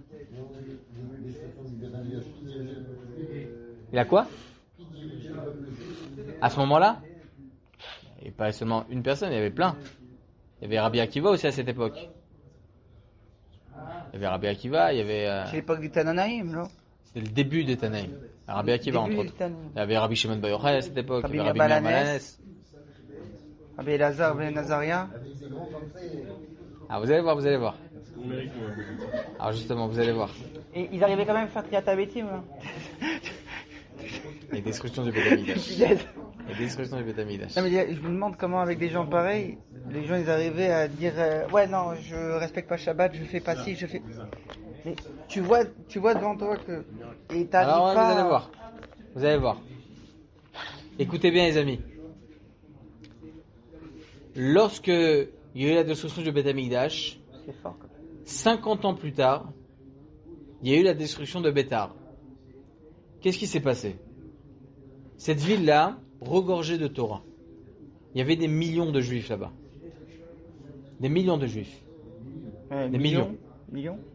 Il a quoi? À ce moment-là? Et pas seulement une personne, il y avait plein. Il y avait Rabbi Akiva aussi à cette époque. Il y avait Rabbi Akiva, il y avait... C'est l'époque du Tanaïm, non? C'était le début des Tanaïm. Rabbi Akiva, entre autres. Il y avait Rabbi Shimon Bar Yochai à cette époque. Rabbi il y avait Rabbi Meir Balanes. Rabbi Elazar ben Nazaria. Ah, vous allez voir. Alors justement, vous allez voir. Et ils arrivaient quand même à faire Triatabetim, là. Les destructions du Beth Amikdash. Non mais je me demande comment avec des gens pareils, les gens ils arrivaient à dire ouais non je respecte pas Shabbat, je fais pas ci, je fais. Mais tu vois devant toi que et t'arrives alors, pas. Vous allez voir. Écoutez bien les amis. lorsque il y a eu la destruction du Beth Amikdash, C'est fort. 50 ans plus tard, il y a eu la destruction de Bétar. Qu'est-ce qui s'est passé? Cette ville-là, regorgeait de Torah. Il y avait des millions de juifs là-bas. Des millions de juifs. Des millions.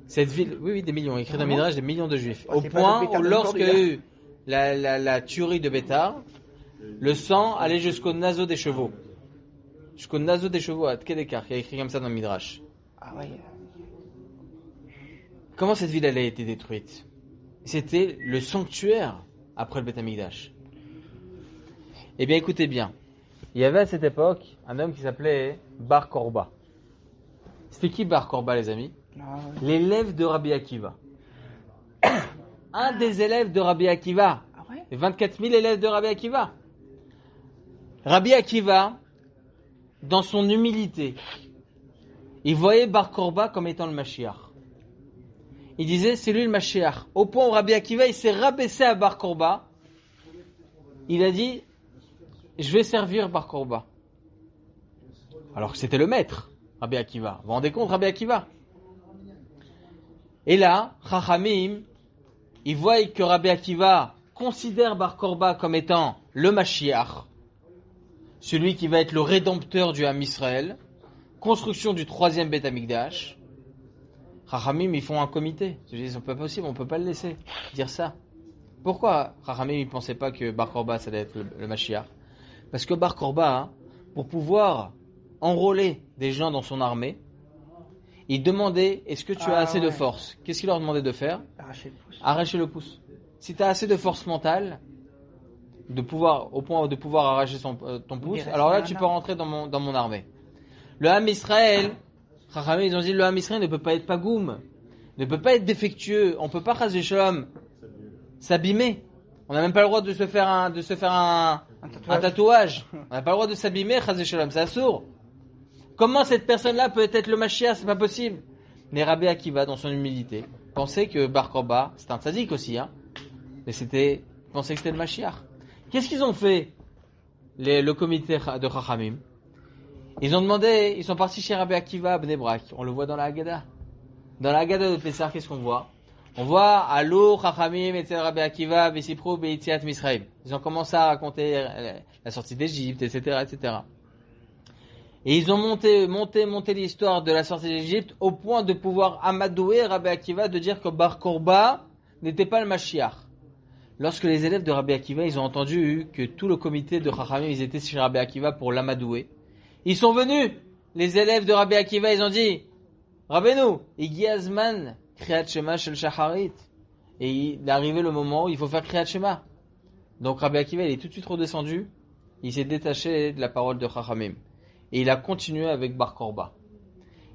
Cette ville, oui, des millions. Écrit dans le Midrash, des millions de juifs. Au point où, lorsqu'il y a eu la tuerie de Bétar, le sang allait jusqu'au naseau des chevaux. Jusqu'au naseau des chevaux à Tkedekar, qui a écrit comme ça dans le Midrash. Ah ouais. Comment cette ville elle a été détruite? C'était le sanctuaire après le Beth Amikdash. Eh bien, écoutez bien. Il y avait à cette époque un homme qui s'appelait Bar Korba. C'était qui Bar Korba, les amis? L'élève de Rabbi Akiva. Un des élèves de Rabbi Akiva. Ah ouais? Les 24 000 élèves de Rabbi Akiva. Rabbi Akiva, dans son humilité, il voyait Bar Korba comme étant le Mashiach. Il disait, c'est lui le Mashiach. Au point où Rabbi Akiva, il s'est rabaissé à Bar Korba. Il a dit, je vais servir Bar Korba. Alors que c'était le maître, Rabbi Akiva. Vous vous rendez compte, Rabbi Akiva? Et là, Chachamim, ils voient que Rabbi Akiva considère Bar Korba comme étant le Mashiach, celui qui va être le rédempteur du Ham Israël, construction du 3e Beth Amikdash. Chachamim, ils font un comité. Ils disent, c'est pas possible, on peut pas le laisser dire ça. Pourquoi Chachamim, ils pensaient pas que Bar Korba, ça allait être le Mashiach? Parce que Bar Korba, pour pouvoir enrôler des gens dans son armée, il demandait, est-ce que tu as assez de force? Qu'est-ce qu'il leur demandait de faire? Arracher le pouce. Si tu as assez de force mentale, au point de pouvoir arracher ton pouce, alors là, tu peux rentrer dans mon armée. Le Ham Israël, Chachamim, ils ont dit, le Ham Israël ne peut pas être pagoum, ne peut pas être défectueux, on peut pas, chas v'shalom, s'abîmer. On n'a même pas le droit de se faire un tatouage. On n'a pas le droit de s'abîmer, chas v'shalom, c'est assourd. Comment cette personne-là peut être le Mashiach? C'est pas possible. Mais Rabbi Akiva, dans son humilité, pensait que Bar Korba, c'était un tzaddik aussi, mais pensait que c'était le Mashiach. Qu'est-ce qu'ils ont fait, le comité de Chachamim? Ils sont partis chez Rabbi Akiva à Bnei Brak. On le voit dans la Haggadah. Dans la Haggadah de Pessah, qu'est-ce qu'on voit? On voit Alou, Chachamim, etc. Rabbi Akiva, Vesipro, Beitziat Misraim. Ils ont commencé à raconter la sortie d'Égypte, etc., etc. Et ils ont monté l'histoire de la sortie d'Égypte au point de pouvoir amadouer Rabbi Akiva, de dire que Bar Korba n'était pas le Mashiach. Lorsque les élèves de Rabbi Akiva, ils ont entendu que tout le comité de Chachamim, ils étaient chez Rabbi Akiva pour l'amadouer, ils sont venus, les élèves de Rabbi Akiva, ils ont dit, Rabbeinu, Igi Azman, Kriyat Shema Shel Shacharit. Et il est arrivé le moment où il faut faire Kriyat Shema. Donc Rabbi Akiva, il est tout de suite redescendu, il s'est détaché de la parole de Chachamim. Et il a continué avec Bar Korba.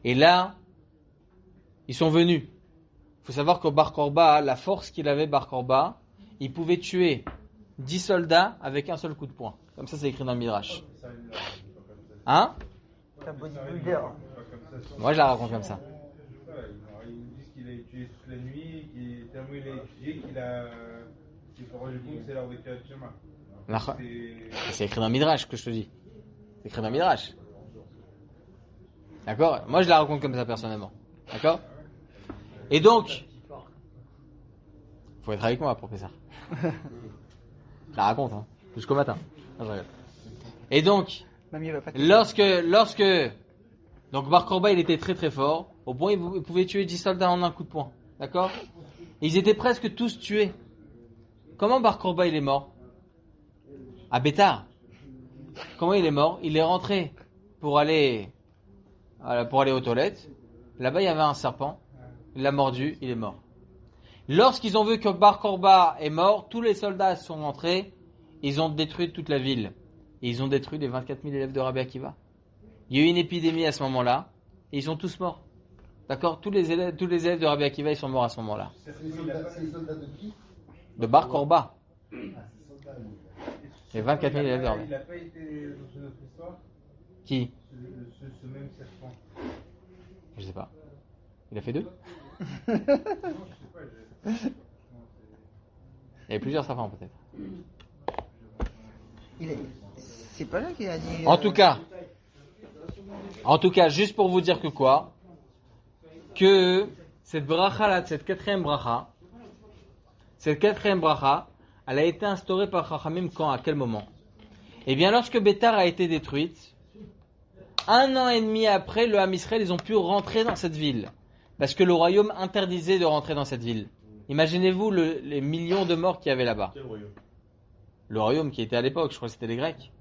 Et là, ils sont venus. Il faut savoir que Bar Korba, la force qu'il avait, Bar Korba, il pouvait tuer 10 soldats avec un seul coup de poing. Comme ça, c'est écrit dans le Midrash. Hein? Moi, je la raconte comme ça. Ils disent qu'il a étudié toute la nuit, tellement il a étudié qu'il s'est rendu compte que c'est l'heure de Kriyat Shema. C'est écrit dans le Midrash que je te dis. C'est écrit dans le Midrash. D'accord? Moi, je la raconte comme ça personnellement. D'accord? Et donc, faut être avec moi, professeur. Je la raconte, jusqu'au matin. Et donc, lorsque donc Bar Korba, il était très très fort, au point il pouvait tuer 10 soldats en un coup de poing. D'accord? Et ils étaient presque tous tués. Comment Bar Korba, il est mort? À Bétar. Comment il est mort? Il est rentré pour aller aux toilettes. Là-bas, il y avait un serpent. Il l'a mordu, il est mort. Lorsqu'ils ont vu que Bar Korba est mort, tous les soldats sont rentrés. Ils ont détruit toute la ville. Et ils ont détruit les 24 000 élèves de Rabbi Akiva. Il y a eu une épidémie à ce moment-là. Et ils sont tous morts. D'accord? Tous les élèves de Rabbi Akiva, ils sont morts à ce moment-là. C'est les soldats de qui? De Bar Korba. Les 24 000 élèves de Rabbi. Il n'a pas été dans notre histoire? Qui? Ce même serpent. Je sais pas. Il a fait 2? Non, je sais pas. Il y avait plusieurs serpents peut-être. C'est pas là qu'il a dit. En tout cas, En tout cas, juste pour vous dire que quoi? Que cette bracha là, cette quatrième bracha, elle a été instaurée par Chachamim quand? À quel moment? Eh bien, lorsque Bétar a été détruite, 1 an et demi après, le Ham Israël, ils ont pu rentrer dans cette ville. Parce que le royaume interdisait de rentrer dans cette ville. Imaginez-vous les millions de morts qu'il y avait là-bas. Quel royaume? Le royaume qui était à l'époque, je crois que c'était les Grecs.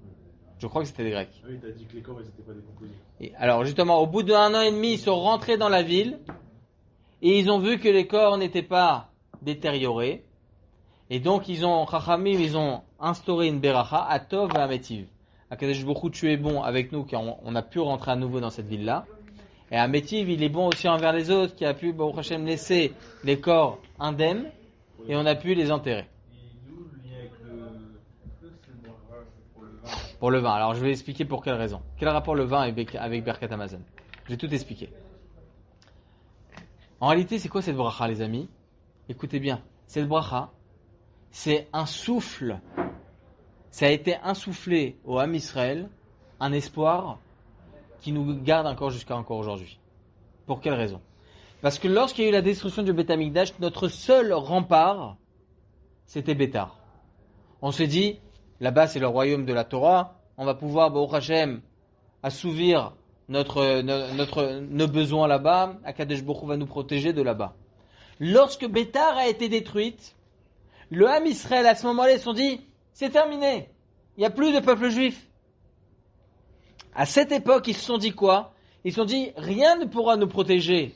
Je crois que c'était les Grecs. Ah oui, t'as dit que les corps, ils n'étaient pas décomposés. Et alors justement, au bout d'1 an et demi, ils sont rentrés dans la ville et ils ont vu que les corps n'étaient pas détériorés. Et donc, Chachamim, ils ont instauré une beracha à Tov et à Métiv. Akadosh Baruch Hu, tu es bon avec nous, car on a pu rentrer à nouveau dans cette ville-là. Et à Métiv, il est bon aussi envers les autres, qui a pu, Baruch Hashem, laisser les corps indemnes, et on a pu les enterrer. Pour le vin. Alors, je vais expliquer pour quelle raison. Quel rapport le vin avec Birkat Hamazon? Je vais tout expliquer. En réalité, c'est quoi cette bracha, les amis? Écoutez bien. Cette bracha, c'est un souffle. Ça a été insoufflé au Ham Israël, un espoir qui nous garde encore jusqu'à encore aujourd'hui. Pour quelle raison? Parce que lorsqu'il y a eu la destruction du Beth Amikdash, notre seul rempart, c'était Bétar. On s'est dit, là-bas c'est le royaume de la Torah, on va pouvoir, Baruch Hashem, assouvir nos besoins là-bas, Akadosh Baruch Hu va nous protéger de là-bas. Lorsque Bétar a été détruite, le Ham Israël, à ce moment-là, ils se sont dit, c'est terminé. Il n'y a plus de peuple juif. À cette époque, ils se sont dit quoi? Ils se sont dit, rien ne pourra nous protéger.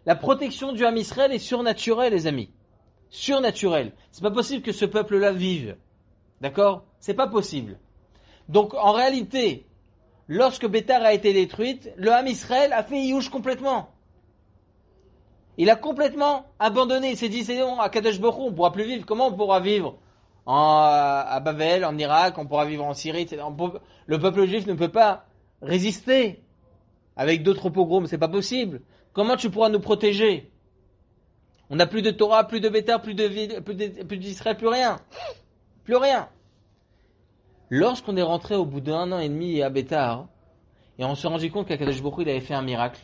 La protection du Ham Israël est surnaturelle, les amis. Surnaturelle. C'est pas possible que ce peuple-là vive. D'accord? C'est pas possible. Donc, en réalité, lorsque Bétar a été détruite, le Ham Israël a fait Iyouch complètement. Il a complètement abandonné. Il s'est dit, c'est bon, à Kadosh Baruch Hu, on ne pourra plus vivre. Comment on pourra vivre à Babel, en Irak, on pourra vivre en Syrie, etc. Le peuple juif ne peut pas résister avec d'autres pogroms, c'est pas possible. Comment tu pourras nous protéger? On n'a plus de Torah, plus de Bétar, plus d'Israël, plus rien. Plus rien. Lorsqu'on est rentré au bout d'1 an et demi à Bétar, et on s'est rendu compte qu'Akadosh Baruch Hu, il avait fait un miracle.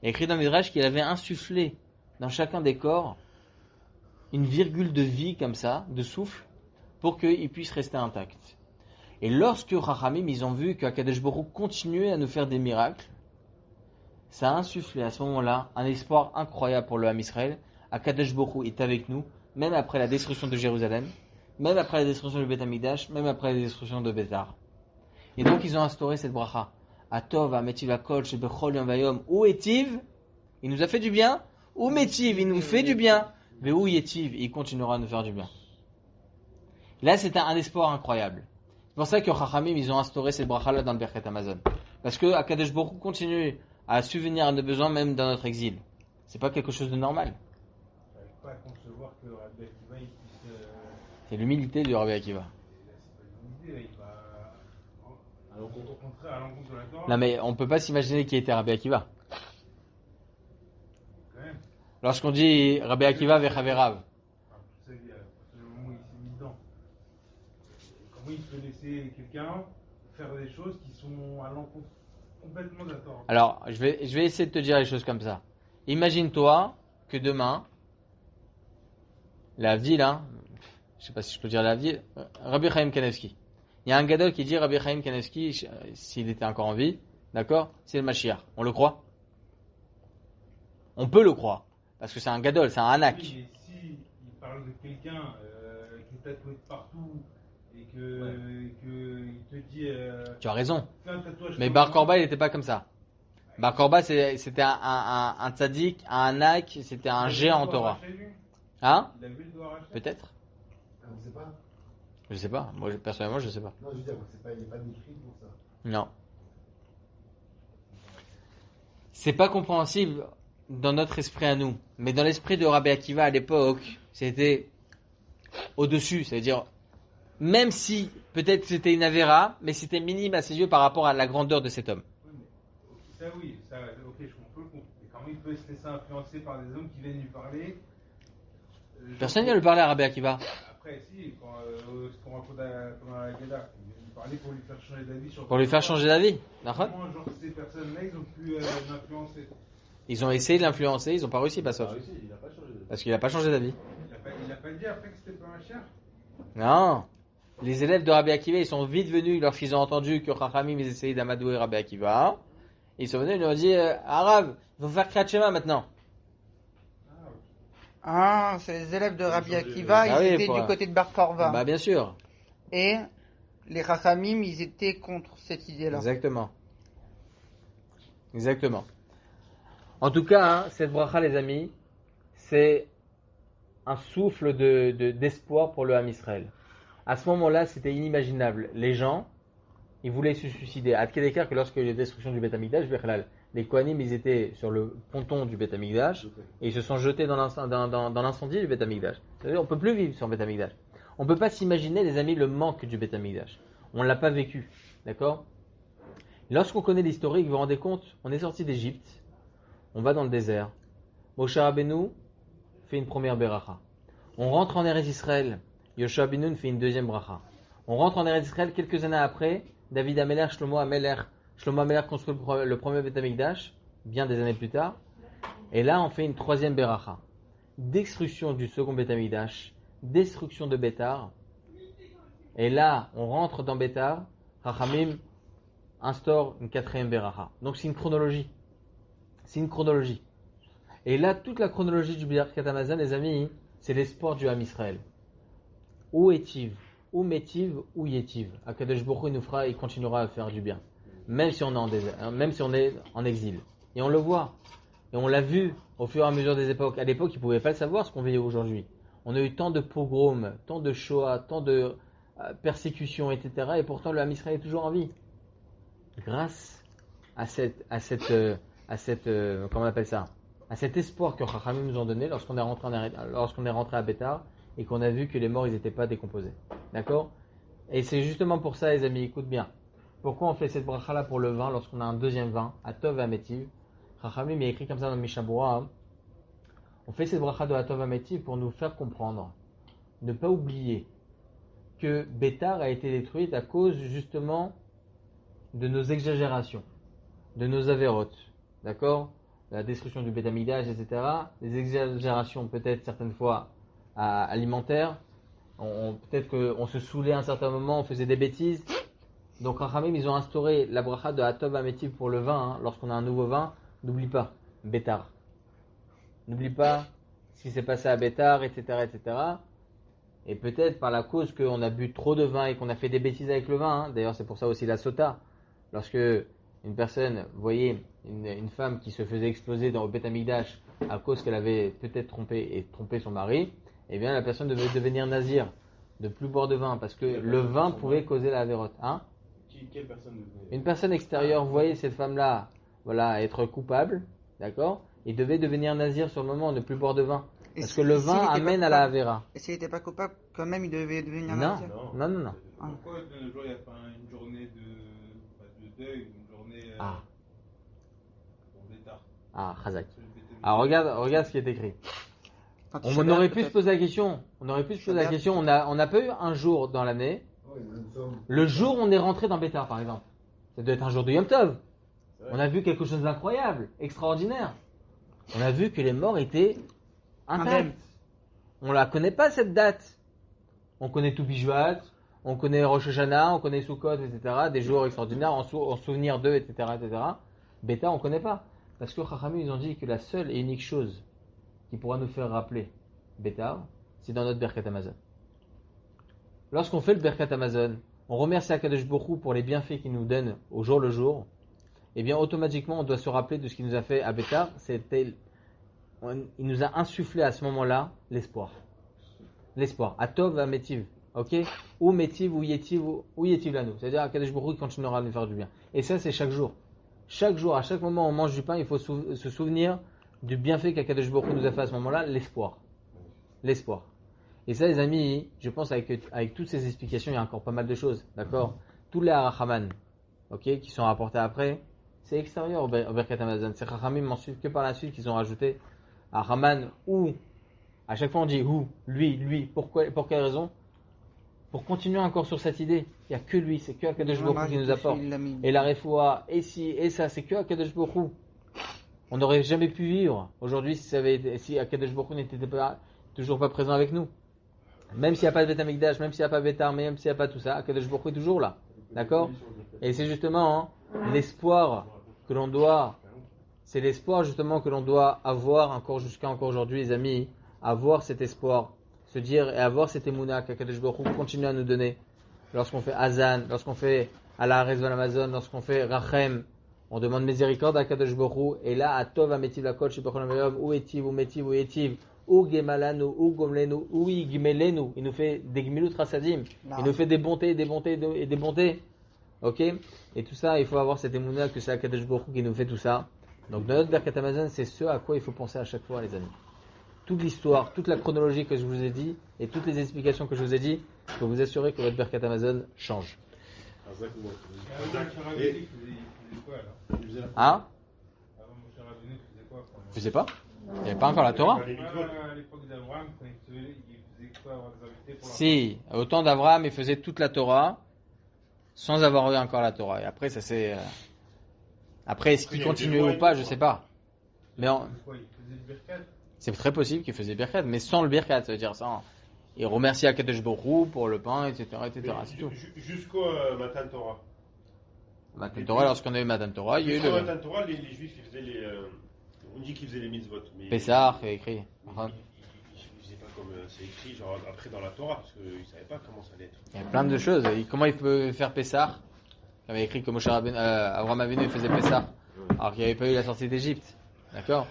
Il y a écrit dans Midrash qu'il avait insufflé dans chacun des corps une virgule de vie comme ça, de souffle, pour qu'ils puissent rester intacts. Et lorsque Chachamim, ils ont vu qu'Akadosh Baruch Hu continuait à nous faire des miracles, ça a insufflé à ce moment-là un espoir incroyable pour le Ham Israël. Akadosh Baruch Hu est avec nous, même après la destruction de Jérusalem, même après la destruction du Beth Amikdash, même après la destruction de Bétar. Et donc ils ont instauré cette bracha. Atov, Ametiv, Akol, Shebechol, Yom Vayom, ou Etiv, il nous a fait du bien, ou Metiv, il nous fait du bien, mais ou Yetiv, il continuera à nous faire du bien. Là, c'est un espoir incroyable. C'est pour ça que Chachamim, ils ont instauré cette bracha-là dans le Birkat Hamazon. Parce que Akadosh Baruch Hu continue à subvenir à nos besoins même dans notre exil. C'est pas quelque chose de normal. Je n'arrive pas à concevoir que Rabbi Akiva il puisse. C'est l'humilité du Rabbi Akiva. C'est pas l'idée, il va. Au contraire, à l'encontre de la Torah. Non, mais on peut pas s'imaginer qui était Rabbi Akiva. Quand même. Lorsqu'on dit Rabbi Akiva vechaverav. Tout ça, il y a le moment où il s'est mis dedans. Comment il peut laisser quelqu'un faire des choses qui sont à l'encontre complètement de la Torah? Alors, je vais essayer de te dire les choses comme ça. Imagine-toi que demain, la ville, je sais pas si je peux dire la ville, Rabbi Chaim Kanevski. Il y a un gadol qui dit Rabbi Chaim Kanevski, s'il était encore en vie, d'accord, c'est le Mashiach. On le croit? On peut le croire. Parce que c'est un gadol, c'est un anak. Oui, mais si il parle de quelqu'un qui est tatoué de partout et que il te dit. Tu as raison. Fais un tatouage. Mais Bar Korba, il n'était pas comme ça. Bar Korba, c'était un tzaddik, un anak, c'était un géant en Torah. Hein? Il a vu le doigt arraché. Peut-être? On ne sait pas. Je sais pas. Moi, personnellement, je sais pas. Non, je veux dire, il n'y a pas d'écrit pour ça. Non. C'est pas compréhensible dans notre esprit à nous. Mais dans l'esprit de Rabbi Akiva à l'époque, c'était au-dessus. C'est-à-dire, même si peut-être c'était une avéra, mais c'était minime à ses yeux par rapport à la grandeur de cet homme. Oui, ça, ok, je comprends. Mais comment il peut se laisser influencer par des hommes qui viennent lui parler? Personne ne vient lui parler à Rabbi Akiva. Après, si, ce qu'on raconte pendant la Geda, il parlait pour lui faire changer d'avis sur. Pour lui faire changer d'avis. D'accord ? Comment, genre, ces personnes-là, ils ont pu l'influencer. Ils ont essayé de l'influencer, ils n'ont pas réussi, pas sauf. Parce qu'il n'a pas changé d'avis. Il n'a pas dit après que c'était pas un chien. Non. Les élèves de Rabbi Akiva, ils sont vite venus lorsqu'ils ont entendu que Chachamim, ils essayaient d'amadouer Rabbi Akiva. Ils sont venus, ils lui ont dit, Arabe, il faut faire Kriyat Shema maintenant. Ah, c'est les élèves de Rabbi Akiva, ils étaient du côté de Bar Korva. Bah bien sûr. Et les Chachamim, ils étaient contre cette idée-là. Exactement. Exactement. En tout cas, cette bracha, les amis, c'est un souffle d'espoir pour le Ham Israël. À ce moment-là, c'était inimaginable. Les gens, ils voulaient se suicider. À Kedekar, que lorsque la destruction du Beth Amikdash, les Kohanim, ils étaient sur le ponton du Beth Amikdash et ils se sont jetés dans l'incendie du Beth Amikdash. C'est-à-dire, on ne peut plus vivre sur le Beth Amikdash. On ne peut pas s'imaginer, les amis, le manque du Beth Amikdash. On ne l'a pas vécu. D'accord ? Lorsqu'on connaît l'historique, vous vous rendez compte, on est sorti d'Égypte, on va dans le désert. Moshe Rabbeinu fait une première beracha. On rentre en Eretz Israël. Yoshua ben Nun fait une deuxième bracha. On rentre en Eretz Israël quelques années après. David Ameler, Shlomo Ameler construit le premier Beth Amikdash, bien des années plus tard. Et là, on fait une troisième beracha. Destruction du second Beth Amikdash, destruction de Bétar. Et là, on rentre dans Bétar. Chachamim instaure une quatrième beracha. Donc c'est une chronologie. C'est une chronologie. Et là, toute la chronologie du Birkat Hamazon, les amis, c'est l'espoir du Ham Israël. Ou Etiv, ou Metiv, ou Yetiv. Akadosh Baruch Hu, il nous fera, il continuera à faire du bien. Même si on est en désert, même si on est en exil. Et on le voit. Et on l'a vu au fur et à mesure des époques. À l'époque, ils ne pouvaient pas le savoir ce qu'on vit aujourd'hui. On a eu tant de pogroms, tant de Shoah, tant de persécutions, etc. Et pourtant, le Ham Israël est toujours en vie. Grâce à comment on appelle ça, à cet espoir que Chachamim nous ont donné lorsqu'on est rentré à Bétar et qu'on a vu que les morts ils n'étaient pas décomposés. D'accord ? Et c'est justement pour ça, les amis, écoute bien. Pourquoi on fait cette bracha là pour le vin lorsqu'on a un deuxième vin, Atov et Ametiv? Chachamim est écrit comme ça dans le Mishabura. On fait cette bracha de Atov et Ametiv pour nous faire comprendre, ne pas oublier que Bétar a été détruite à cause justement de nos exagérations, de nos avérotes. D'accord ? La destruction du Beth Amikdash, etc. Les exagérations peut-être certaines fois alimentaires. Peut-être qu'on se saoulait à un certain moment, on faisait des bêtises. Donc Rachamim, ils ont instauré la bracha de Hatov Ametiv pour le vin. Lorsqu'on a un nouveau vin, n'oublie pas, Bétar. N'oublie pas ce qui s'est passé à Bétar, etc., etc. Et peut-être par la cause qu'on a bu trop de vin et qu'on a fait des bêtises avec le vin. D'ailleurs, c'est pour ça aussi la sota. Lorsque une personne, vous voyez, une femme qui se faisait exploser dans le Beth Amikdash à cause qu'elle avait peut-être trompé son mari, eh bien la personne devait devenir nazir, de plus boire de vin, parce que le vin pouvait causer la avérote. Hein? Quelle personne Une personne extérieure, vous voyez cette femme-là, voilà, être coupable, d'accord, et devait devenir nazir sur le moment, ne plus boire de vin. Parce que le vin amène à la avéra. Et s'il n'était pas coupable, quand même, il devait devenir non, nazir. non. Pourquoi de nos jours, il n'y a pas une journée de deuil, une journée pour Bétar? Ah, Chazak. Alors regarde ce qui est écrit. On aurait pu se poser la question. On n'a pas eu un jour dans l'année. Le jour où on est rentré dans Bétar, par exemple. Ça doit être un jour de Yom Tov. On a vu quelque chose d'incroyable, extraordinaire. On a vu que les morts étaient intacts. On ne la connaît pas cette date. On connaît tout Bijouat, on connaît Rosh Hashanah, on connaît Sukkot, etc. Des jours extraordinaires, en souvenir d'eux, etc., etc. Bétar, on ne connaît pas. Parce que Chachamim, ils ont dit que la seule et unique chose qui pourra nous faire rappeler Bétar, c'est dans notre Birkat Hamazon. Lorsqu'on fait le Birkat Hamazon, on remercie Akadosh Baruch Hu pour les bienfaits qu'il nous donne au jour le jour, et bien automatiquement on doit se rappeler de ce qu'il nous a fait à Bétar. Il nous a insufflé à ce moment-là l'espoir. L'espoir. Atov à Metiv. Ok? Ou Metiv, ou Yetiv Lano. C'est-à-dire Akadosh Baruch Hu continuera à nous faire du bien. Et ça, c'est chaque jour. Chaque jour, à chaque moment où on mange du pain, il faut se souvenir du bienfait qu'Akadosh Baruch Hu nous a fait à ce moment-là, l'espoir. L'espoir. Et ça, les amis, je pense avec toutes ces explications, il y a encore pas mal de choses. D'accord? Tous les harachaman, ok, qui sont rapportés après, c'est extérieur au Birkat Hamazon. C'est Chachamim ensuite que par la suite qu'ils ont rajouté harachaman ou, à chaque fois on dit ou, lui, pour quelle raison? pour continuer encore sur cette idée. Il n'y a que lui, c'est que Akadosh Baruch Hu qui nous apporte. Il l'a mis. Et la refoua, et si, et ça, c'est que Akadosh Baruch Hu. On n'aurait jamais pu vivre aujourd'hui si Akadosh Baruch Hu n'était toujours pas présent avec nous. Même s'il n'y a pas de Beth Amikdash, même s'il n'y a pas de Beth Armé, même s'il n'y a pas tout ça, Akadosh Baruch Hu est toujours là. D'accord? Et c'est justement l'espoir que l'on doit, c'est l'espoir justement que l'on doit avoir jusqu'à aujourd'hui, les amis, avoir cet espoir, se dire et avoir cette émouna qu'Akadosh Baruch Hu continue à nous donner. Lorsqu'on fait Azan, lorsqu'on fait Ala Val Amazon, lorsqu'on fait Rachem, on demande miséricorde à Akadosh Baruch Hu, et là, Atov Ametiv Lakol Shibachon Amayov, ou Etiv, ou Metiv, ou Etiv, ou Gemalanu, ou Gomlenu, ou Igmelenu, il nous fait des Gmilut Rasadim, il nous fait des bontés, des bontés et des bontés. Ok? Et tout ça, il faut avoir cette émouna que c'est Akadosh Baruch Hu qui nous fait tout ça. Donc, dans notre Birkat Hamazon, c'est ce à quoi il faut penser à chaque fois, les amis. Toute l'histoire, toute la chronologie que je vous ai dit, et toutes les explications que je vous ai dit, je peux vous assurer que votre Birkat Hamazon change. Hein? Je sais pas. Il n'y avait pas encore la Torah. À l'époque d'Abraham, quand il faisait quoi avoir des invités pour la Si, au temps d'Abraham, il faisait toute la Torah sans avoir eu encore la Torah. Et après, ça c'est. Après, est-ce qu'il continuait ou pas, je sais pas. Mais Quoi, il faisait le Birkat? c'est très possible qu'il faisait Birkat, mais sans le Birkat, ça veut dire ça. Il remercie Akadosh Baruch Hu pour le pain, etc., etc. C'est tout. Jusqu'au Matan Torah. Matan Torah, lorsqu'on a eu Matan Torah, il y a eu Jusqu'au le Matan Torah, les Juifs, ils faisaient les. On dit qu'ils faisaient les mitzvot. Mais Pessah, qui est écrit. Ils faisaient pas comme c'est écrit, genre après dans la Torah, parce qu'ils ne savaient pas comment ça allait être. Il y a plein de choses. Comment il peut faire Pessah? Il avait écrit que Avraham Avinu faisait Pessah, alors qu'il n'y avait pas eu la sortie d'Égypte. D'accord?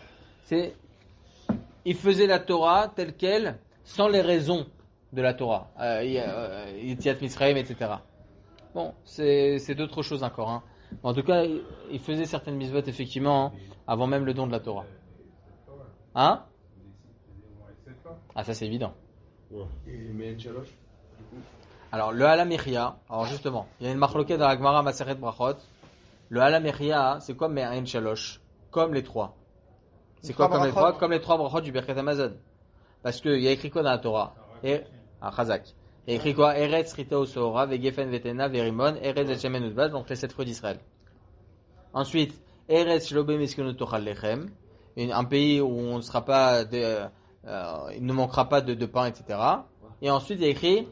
Il faisait la Torah telle qu'elle, sans les raisons de la Torah. Yetziat Mitzrayim, etc. Bon, c'est d'autres choses encore. Hein. En tout cas, il faisait certaines mitzvot, effectivement, hein, avant même le don de la Torah. Hein? Ah, ça c'est évident. Et Mehen Shalosh, Alors, le Halamechia, alors justement, il y a une marloquette dans la Gemara Maseret Brachot. Le Halamechia, c'est quoi Mehen Shalosh? Comme les trois. C'est quoi comme les trois? Comme les trois brachot du Birkat Hamazon. Parce qu'il y a écrit quoi dans la Torah? Chazak. Il y a écrit quoi? Eretz Ritao Sohora, Vegefen Vetena, Verimon, Eretz Shemen Udbaz, donc les 7 fruits d'Israël. Ensuite, Eretz Shlobe Miskenu Tochal Lechem, un pays où on ne sera pas, il ne manquera pas de pain, etc. Et ensuite, il y a écrit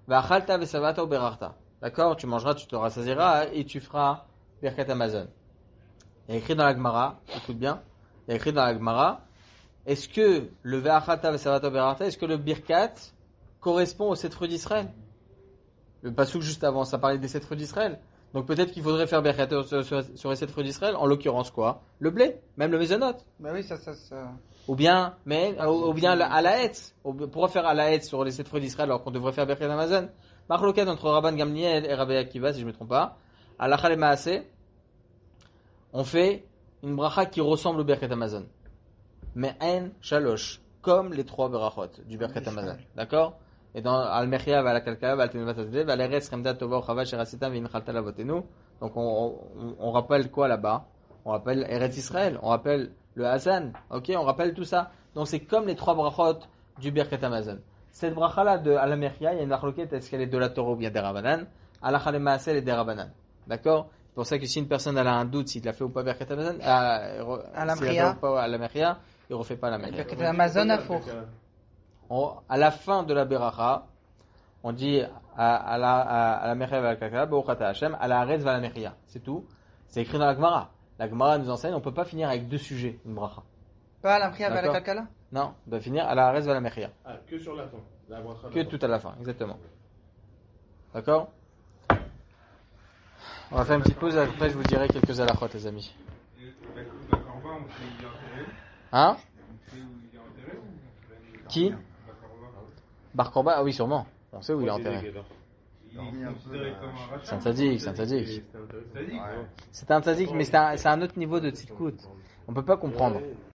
Vachalta Vesavata Uberachta. D'accord? Tu mangeras, tu te rassasieras et tu feras Birkat Hamazon. Il y a écrit dans la Gemara, écoute bien, il y a écrit dans la Gemara, est-ce que le Ve'achata Vesavata Uberachta, est-ce que le Birkat correspond aux 7 fruits d'Israël? Le passouk juste avant, ça parlait des 7 fruits d'Israël. Donc peut-être qu'il faudrait faire Birkat sur les 7 fruits d'Israël, en l'occurrence quoi? Le blé, même le mésonote. Bah oui, ça. Ou bien à la hetz. Pourquoi faire à la hetz sur les 7 fruits d'Israël alors qu'on devrait faire Birkat Hamazon? Marloquette entre Rabban Gamliel et Rabbi Akiva, si je ne me trompe pas. À l'Achal et Maaseh, on fait une bracha qui ressemble au Birkat Hamazon. Mais en shalosh, comme les 3 brachot du Birkat Hamazon. D'accord? Et dans Al-Mechia, Val-Kalkala, Val-Tenuvat, Val-Eretz, Remda, Tova, Chava, Sherasita, Vin-Chalta, Lavotenu. Donc on rappelle quoi là-bas? On rappelle Eretz Israël, on rappelle le Hazan, ok? On rappelle tout ça. Donc c'est comme les 3 brachot du Birkat Hamazon. Cette bracha-là de Al-Mechia, il y a une marloquette, est-ce qu'elle est de la Torah ou bien des Rabbanan? Al-Achal et Maaseh, elle est des Rabbanan. D'accord? C'est pour ça que si une personne a un doute s'il l'a fait ou pas Birkat Hamazon, à la Mechia, il ne refait pas la Mechia. Birkat Hamazon à four. À la fin de la Beracha, on dit à la Mechia va la Bauchata Hashem, à la Haaretz va la Mechia. C'est tout. C'est écrit dans la Gemara. La Gemara nous enseigne, on ne peut pas finir avec 2 sujets, une bracha. Pas à la Mechia va la Kalkala? Non, on doit finir à la Haaretz va la Mechia. Ah, que sur la fin. Que tout à la fin, exactement. D'accord? On va faire une petite pause, après je vous dirai quelques halachot, les amis. La Corba, on sait où il est enterré? Hein? On sait où il est enterré? Qui? La Corba. Bar Korba, ah oui, sûrement. On sait où il est enterré. Il est considéré comme un rachat. C'est un tzaddik, c'est un tzaddik. C'est-à-dire C'est un tzaddik, mais c'est un autre niveau de tzidkout. On peut pas comprendre.